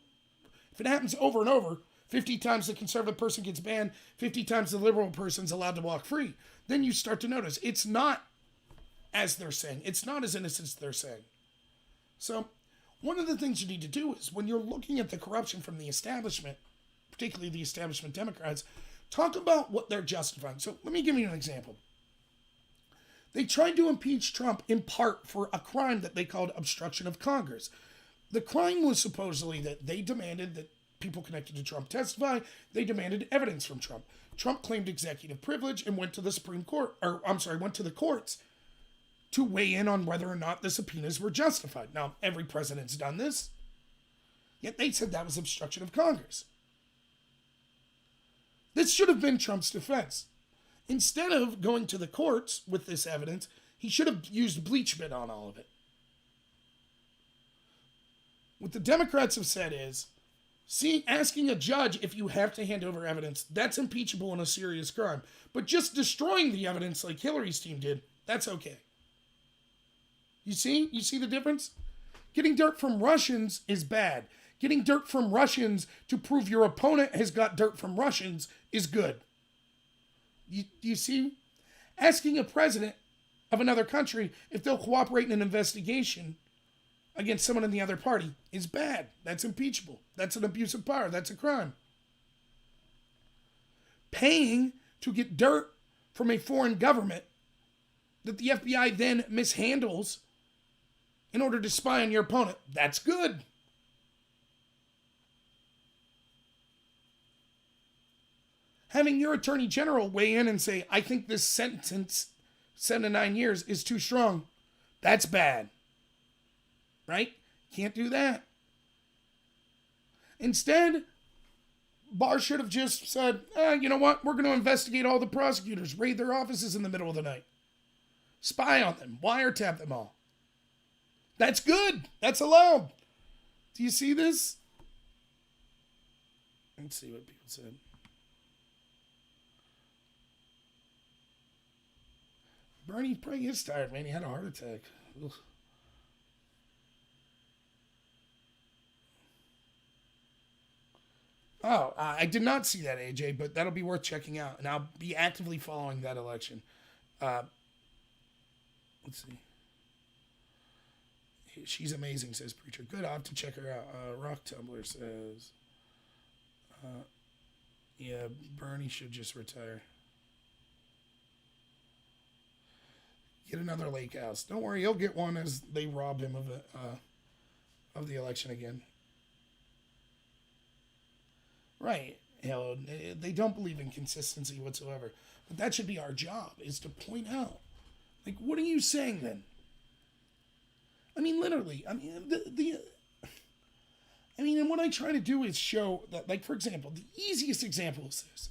if it happens over and over, 50 times the conservative person gets banned, 50 times the liberal person's allowed to walk free, then you start to notice it's not as they're saying. It's not as innocent as they're saying. So one of the things you need to do is when you're looking at the corruption from the establishment, particularly the establishment Democrats, talk about what they're justifying. So let me give you an example. They tried to impeach Trump in part for a crime that they called obstruction of Congress. The crime was supposedly that they demanded that people connected to Trump testify. They demanded evidence from Trump. Trump claimed executive privilege and went to the went to the courts to weigh in on whether or not the subpoenas were justified. Now, every president's done this, yet they said that was obstruction of Congress. This should have been Trump's defense. Instead of going to the courts with this evidence, he should have used bleachbit on all of it. What the Democrats have said is, asking a judge if you have to hand over evidence, that's impeachable and a serious crime. But just destroying the evidence like Hillary's team did, that's okay. You see the difference? Getting dirt from Russians is bad. Getting dirt from Russians to prove your opponent has got dirt from Russians is good. You see? Asking a president of another country if they'll cooperate in an investigation against someone in the other party is bad. That's impeachable. That's an abuse of power. That's a crime. Paying to get dirt from a foreign government that the FBI then mishandles in order to spy on your opponent, that's good. Having your attorney general weigh in and say, I think this sentence, 7 to 9 years, is too strong, that's bad. Right? Can't do that. Instead, Barr should have just said, you know what? We're going to investigate all the prosecutors, raid their offices in the middle of the night, spy on them, wiretap them all. That's good. That's allowed. Do you see this? Let's see what people said. Bernie probably is tired, man. He had a heart attack. Ugh. Oh, I did not see that, AJ, but that'll be worth checking out. And I'll be actively following that election. Let's see. She's amazing, says Preacher. Good, I'll have to check her out. Rock Tumblr says, yeah, Bernie should just retire. Get another lake house. Don't worry, he'll get one as they rob him of the election again. Right. Hell, they don't believe in consistency whatsoever. But that should be our job, is to point out. Like, what are you saying then? I mean, literally. I mean, and what I try to do is show that, like, for example, the easiest example is this.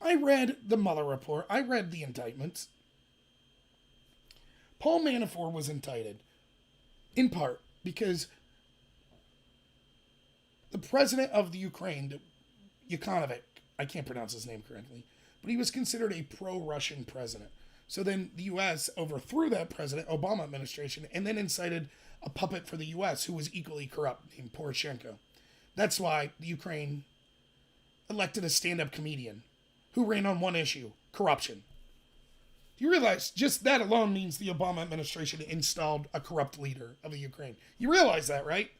I read the Mueller report. I read the indictments. Paul Manafort was indicted, in part, because the president of the Ukraine, Yukановich, I can't pronounce his name correctly, but he was considered a pro-Russian president. So then the U.S. overthrew that president, Obama administration, and then incited a puppet for the U.S. who was equally corrupt, named Poroshenko. That's why the Ukraine elected a stand-up comedian who ran on one issue, corruption. Do you realize just that alone means the Obama administration installed a corrupt leader of the Ukraine? You realize that, right?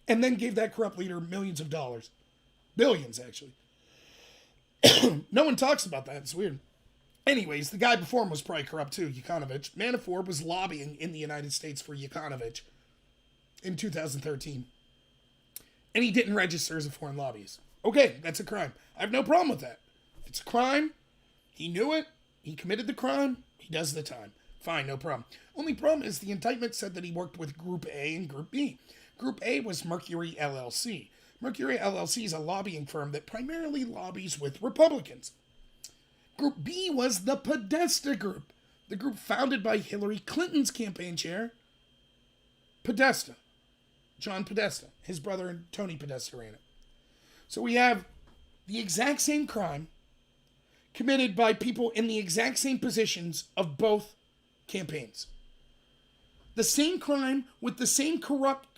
And then gave that corrupt leader millions of dollars. Billions, actually. No one talks about that. It's weird. Anyways, the guy before him was probably corrupt too, Yukановich. Manafort was lobbying in the United States for Yukановich in 2013. And he didn't register as a foreign lobbyist. Okay, that's a crime. I have no problem with that. It's a crime. He knew it. He committed the crime. He does the time. Fine, no problem. Only problem is the indictment said that he worked with Group A and Group B. Group A was Mercury LLC. Mercury LLC is a lobbying firm that primarily lobbies with Republicans. Group B was the Podesta Group, the group founded by Hillary Clinton's campaign chair, Podesta, John Podesta. His brother Tony Podesta ran it. So we have the exact same crime committed by people in the exact same positions of both campaigns. The same crime with the same corrupt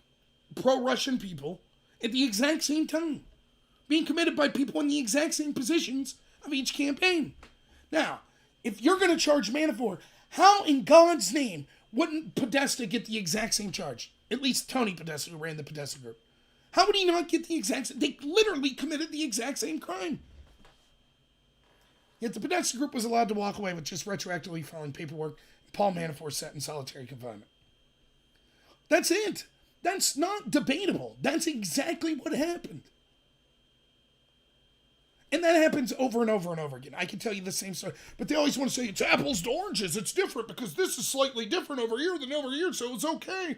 pro-Russian people at the exact same time, being committed by people in the exact same positions of each campaign. Now, if you're going to charge Manafort, how in God's name wouldn't Podesta get the exact same charge? At least Tony Podesta, who ran the Podesta Group. How would he not get the exact same? They literally committed the exact same crime. Yet the Podesta Group was allowed to walk away with just retroactively filing paperwork, and Paul Manafort sat in solitary confinement. That's it. That's not debatable. That's exactly what happened. And that happens over and over and over again. I can tell you the same story, but they always want to say it's apples to oranges. It's different because this is slightly different over here than over here, so it's okay.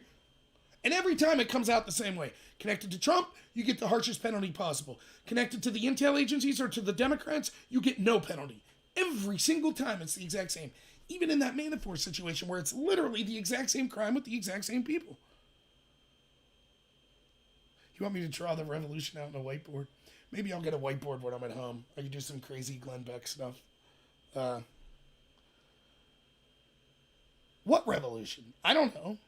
And every time it comes out the same way. Connected to Trump, you get the harshest penalty possible. Connected to the intel agencies or to the Democrats, you get no penalty. Every single time it's the exact same. Even in that Manafort situation where it's literally the exact same crime with the exact same people. You want me to draw the revolution out on a whiteboard? Maybe I'll get a whiteboard when I'm at home. I can do some crazy Glenn Beck stuff. What revolution? I don't know.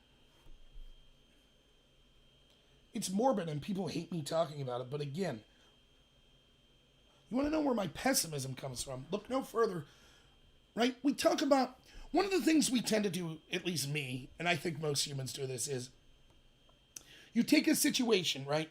It's morbid and people hate me talking about it. But again, you want to know where my pessimism comes from? Look no further, right? We talk about, one of the things we tend to do, at least me, and I think most humans do this, is you take a situation, right?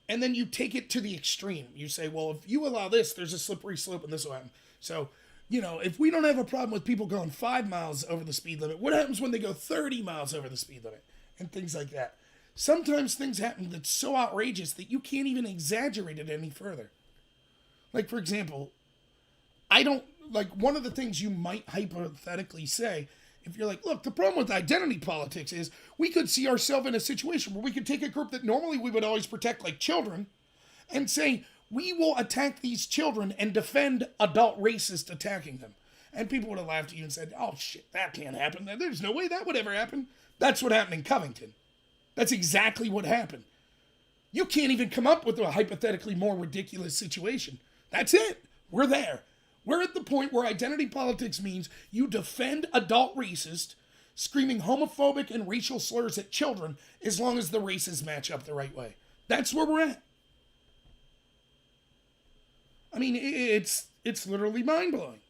And then you take it to the extreme. You say, well, if you allow this, there's a slippery slope and this will happen. So, you know, if we don't have a problem with people going 5 miles over the speed limit, what happens when they go 30 miles over the speed limit? And things like that. Sometimes things happen that's so outrageous that you can't even exaggerate it any further. Like, for example, one of the things you might hypothetically say, if you're like, look, the problem with identity politics is we could see ourselves in a situation where we could take a group that normally we would always protect, like children, and say, we will attack these children and defend adult racists attacking them. And people would have laughed at you and said, oh shit, that can't happen. There's no way that would ever happen. That's what happened in Covington. That's exactly what happened. You can't even come up with a hypothetically more ridiculous situation. That's it. We're there. We're at the point where identity politics means you defend adult racists screaming homophobic and racial slurs at children as long as the races match up the right way. That's where we're at. I mean, it's literally mind-blowing.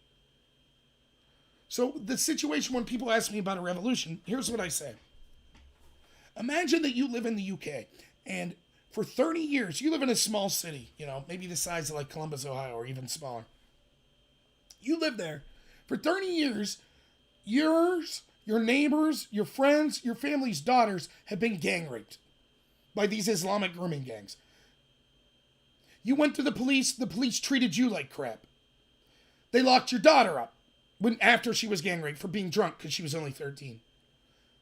So the situation when people ask me about a revolution, here's what I say. Imagine that you live in the UK and for 30 years, you live in a small city, maybe the size of like Columbus, Ohio, or even smaller. You live there. For 30 years, yours, your neighbors, your friends, your family's daughters have been gang raped by these Islamic grooming gangs. You went to the police treated you like crap. They locked your daughter up after she was gang raped for being drunk because she was only 13.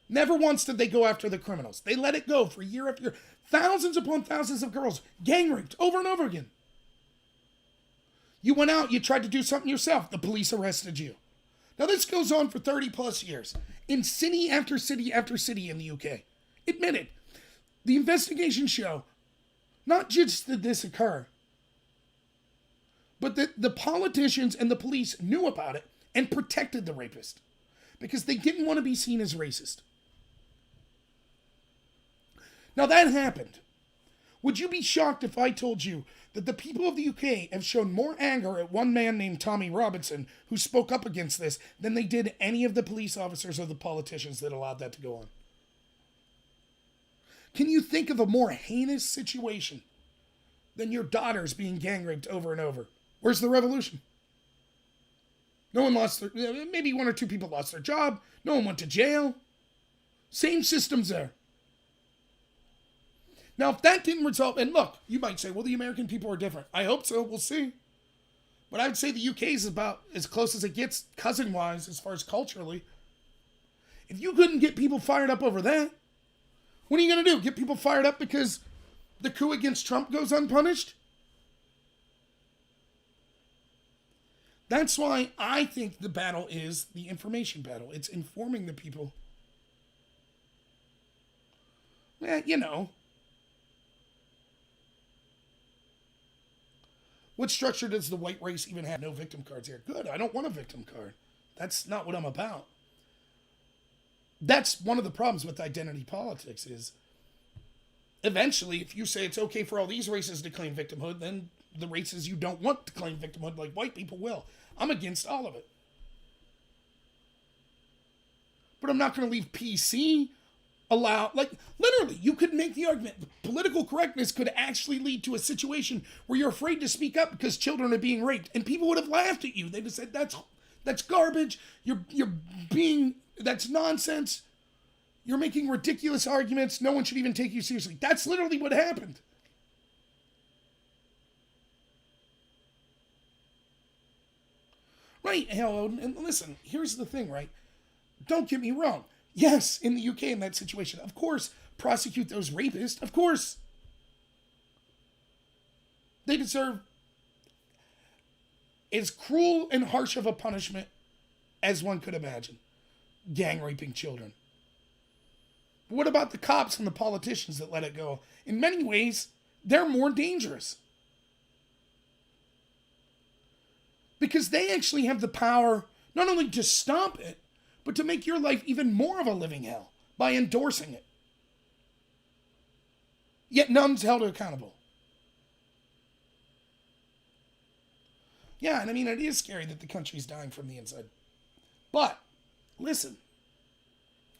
Never once did they go after the criminals. They let it go for year after year. Thousands upon thousands of girls gang raped over and over again. You went out, you tried to do something yourself. The police arrested you. Now this goes on for 30 plus years. In city after city after city in the UK. Admit it. The investigations show, not just did this occur, but that the politicians and the police knew about it and protected the rapist because they didn't want to be seen as racist. Now that happened. Would you be shocked if I told you that the people of the UK have shown more anger at one man named Tommy Robinson who spoke up against this than they did any of the police officers or the politicians that allowed that to go on? Can you think of a more heinous situation than your daughters being gang raped over and over? Where's the revolution? No one lost maybe one or two people lost their job. No one went to jail. Same systems there. Now, if that didn't result, and look, you might say, well, the American people are different. I hope so. We'll see. But I would say the UK is about as close as it gets cousin-wise as far as culturally. If you couldn't get people fired up over that, what are you going to do? Get people fired up because the coup against Trump goes unpunished? That's why I think the battle is the information battle. It's informing the people. What structure does the white race even have? No victim cards here. Good, I don't want a victim card. That's not what I'm about. That's one of the problems with identity politics is eventually, if you say it's okay for all these races to claim victimhood, then the races you don't want to claim victimhood, like white people, will. I'm against all of it. But I'm not going to leave PC literally, you could make the argument political correctness could actually lead to a situation where you're afraid to speak up because children are being raped, and people would have laughed at you. They'd have said, that's garbage. That's nonsense. You're making ridiculous arguments. No one should even take you seriously. That's literally what happened. Right, hell, and listen, here's the thing, right? Don't get me wrong. Yes, in the UK, in that situation, of course, prosecute those rapists. Of course. They deserve as cruel and harsh of a punishment as one could imagine. Gang raping children. But what about the cops and the politicians that let it go? In many ways, they're more dangerous. Because they actually have the power not only to stop it, but to make your life even more of a living hell by endorsing it. Yet none's held accountable. Yeah, and I mean, it is scary that the country's dying from the inside. But, listen,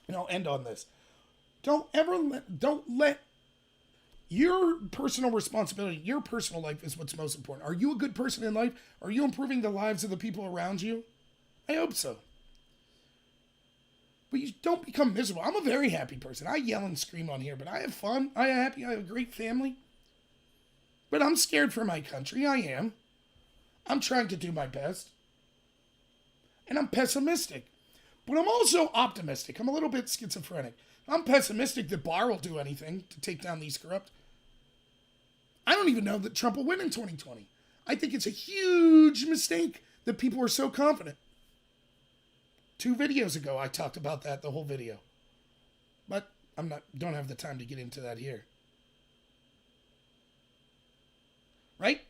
and I'll end on this. Don't let your personal responsibility, your personal life is what's most important. Are you a good person in life? Are you improving the lives of the people around you? I hope so. But you don't become miserable. I'm a very happy person. I yell and scream on here, but I have fun. I'm happy. I have a great family. But I'm scared for my country. I am. I'm trying to do my best. And I'm pessimistic. But I'm also optimistic. I'm a little bit schizophrenic. I'm pessimistic that Barr will do anything to take down these corrupt. I don't even know that Trump will win in 2020. I think it's a huge mistake that people are so confident. 2 videos ago, I talked about that, the whole video. But don't have the time to get into that here. Right?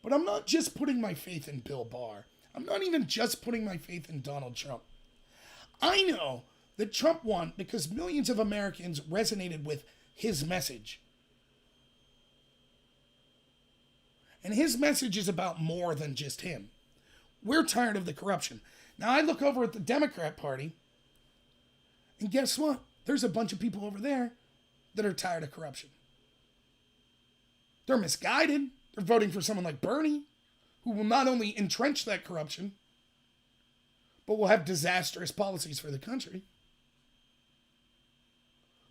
But I'm not just putting my faith in Bill Barr. I'm not even just putting my faith in Donald Trump. I know that Trump won because millions of Americans resonated with his message. And his message is about more than just him. We're tired of the corruption. Now I look over at the Democrat Party, and guess what? There's a bunch of people over there that are tired of corruption. They're misguided. They're voting for someone like Bernie, who will not only entrench that corruption, but will have disastrous policies for the country.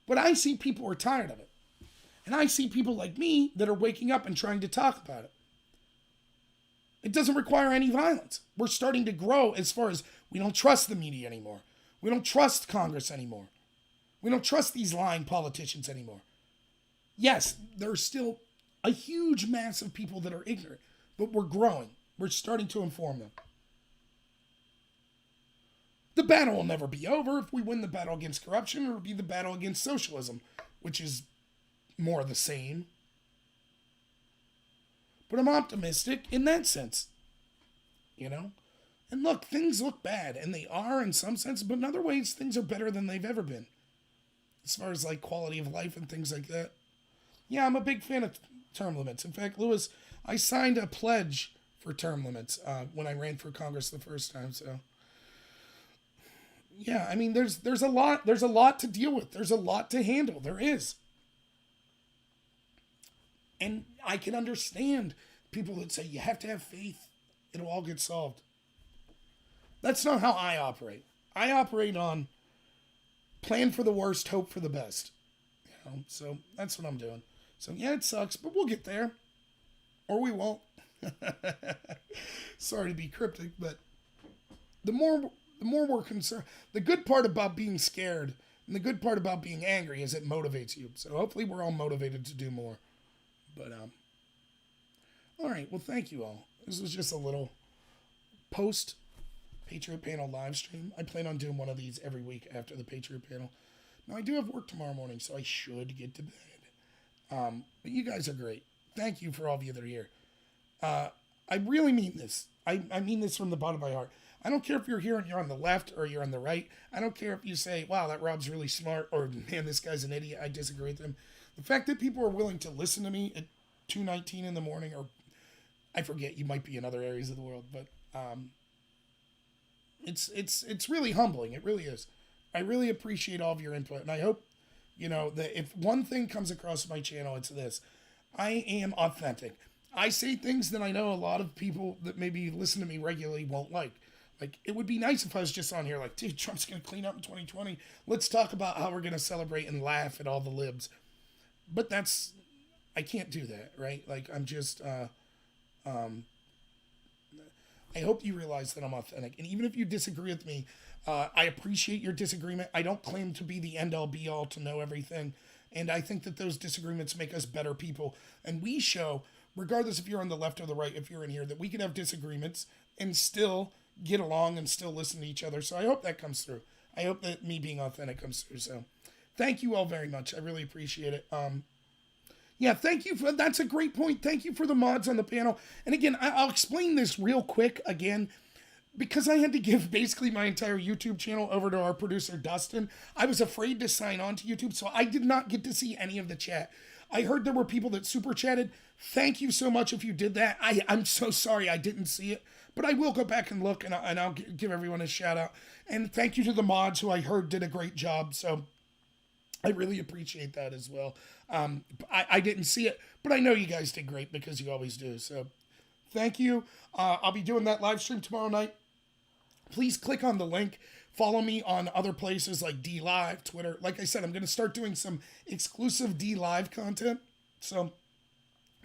But I see people who are tired of it. And I see people like me that are waking up and trying to talk about it. It doesn't require any violence. We're starting to grow as far as we don't trust the media anymore. We don't trust Congress anymore. We don't trust these lying politicians anymore. Yes, there's still a huge mass of people that are ignorant, but we're growing. We're starting to inform them. The battle will never be over. If we win the battle against corruption, it'll be the battle against socialism, which is more the same. But I'm optimistic in that sense, you know? And look, things look bad, and they are in some sense, but in other ways, things are better than they've ever been. As far as like quality of life and things like that. Yeah, I'm a big fan of term limits. In fact, Lewis, I signed a pledge for term limits when I ran for Congress the first time, so. Yeah, I mean, there's a lot to deal with. There's a lot to handle. There is. And I can understand people that say you have to have faith. It'll all get solved. That's not how I operate. I operate on plan for the worst, hope for the best. You know, so that's what I'm doing. So yeah, it sucks, but we'll get there. Or we won't. Sorry to be cryptic, but the more we're concerned, the good part about being scared and the good part about being angry is it motivates you. So hopefully we're all motivated to do more. But, all right. Well, thank you all. This was just a little post Patriot panel live stream. I plan on doing one of these every week after the Patriot panel. Now, I do have work tomorrow morning, so I should get to bed. But you guys are great. Thank you for all of you that are here. I really mean this. I mean this from the bottom of my heart. I don't care if you're here and you're on the left or you're on the right. I don't care if you say, wow, that Rob's really smart, or man, this guy's an idiot. I disagree with him. The fact that people are willing to listen to me at 2:19 in the morning, or I forget, you might be in other areas of the world, but it's really humbling. It really is. I really appreciate all of your input, and I hope, you know, that if one thing comes across my channel, it's this. I am authentic. I say things that I know a lot of people that maybe listen to me regularly won't like. Like, it would be nice if I was just on here like, dude, Trump's going to clean up in 2020. Let's talk about how we're going to celebrate and laugh at all the libs. But I can't do that, right? Like, I'm just, I hope you realize that I'm authentic. And even if you disagree with me, I appreciate your disagreement. I don't claim to be the end-all be-all to know everything. And I think that those disagreements make us better people. And we show, regardless if you're on the left or the right, if you're in here, that we can have disagreements and still get along and still listen to each other. So I hope that comes through. I hope that me being authentic comes through. So thank you all very much. I really appreciate it. Yeah, thank you for, that's a great point. Thank you for the mods on the panel. And again, I'll explain this real quick again, because I had to give basically my entire YouTube channel over to our producer, Dustin. I was afraid to sign on to YouTube, so I did not get to see any of the chat. I heard there were people that super chatted. Thank you so much if you did that. I'm so sorry I didn't see it, but I will go back and look, and I'll give everyone a shout out. And thank you to the mods who I heard did a great job. So I really appreciate that as well. I didn't see it, but I know you guys did great because you always do. So thank you. I'll be doing that live stream tomorrow night. Please click on the link. Follow me on other places like D Live, Twitter. Like I said, I'm going to start doing some exclusive D Live content. So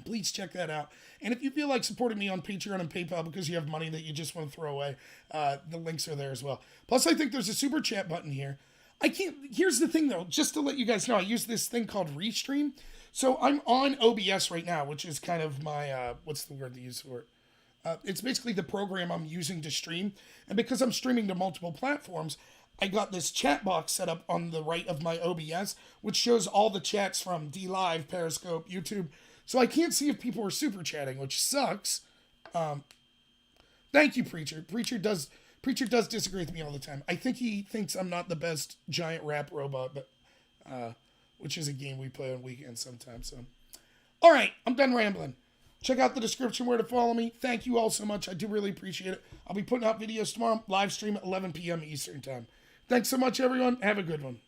please check that out. And if you feel like supporting me on Patreon and PayPal because you have money that you just want to throw away, the links are there as well. Plus, I think there's a super chat button here. I can't. Here's the thing, though. Just to let you guys know, I use this thing called Restream. So I'm on OBS right now, which is kind of my what's the word to use for it? It's basically the program I'm using to stream. And because I'm streaming to multiple platforms, I got this chat box set up on the right of my OBS, which shows all the chats from D Live, Periscope, YouTube. So I can't see if people are super chatting, which sucks. Thank you, Preacher. Preacher does disagree with me all the time. I think he thinks I'm not the best giant rap robot, but which is a game we play on weekends sometimes. So, all right, I'm done rambling. Check out the description where to follow me. Thank you all so much. I do really appreciate it. I'll be putting out videos tomorrow, live stream at 11 p.m. Eastern time. Thanks so much, everyone. Have a good one.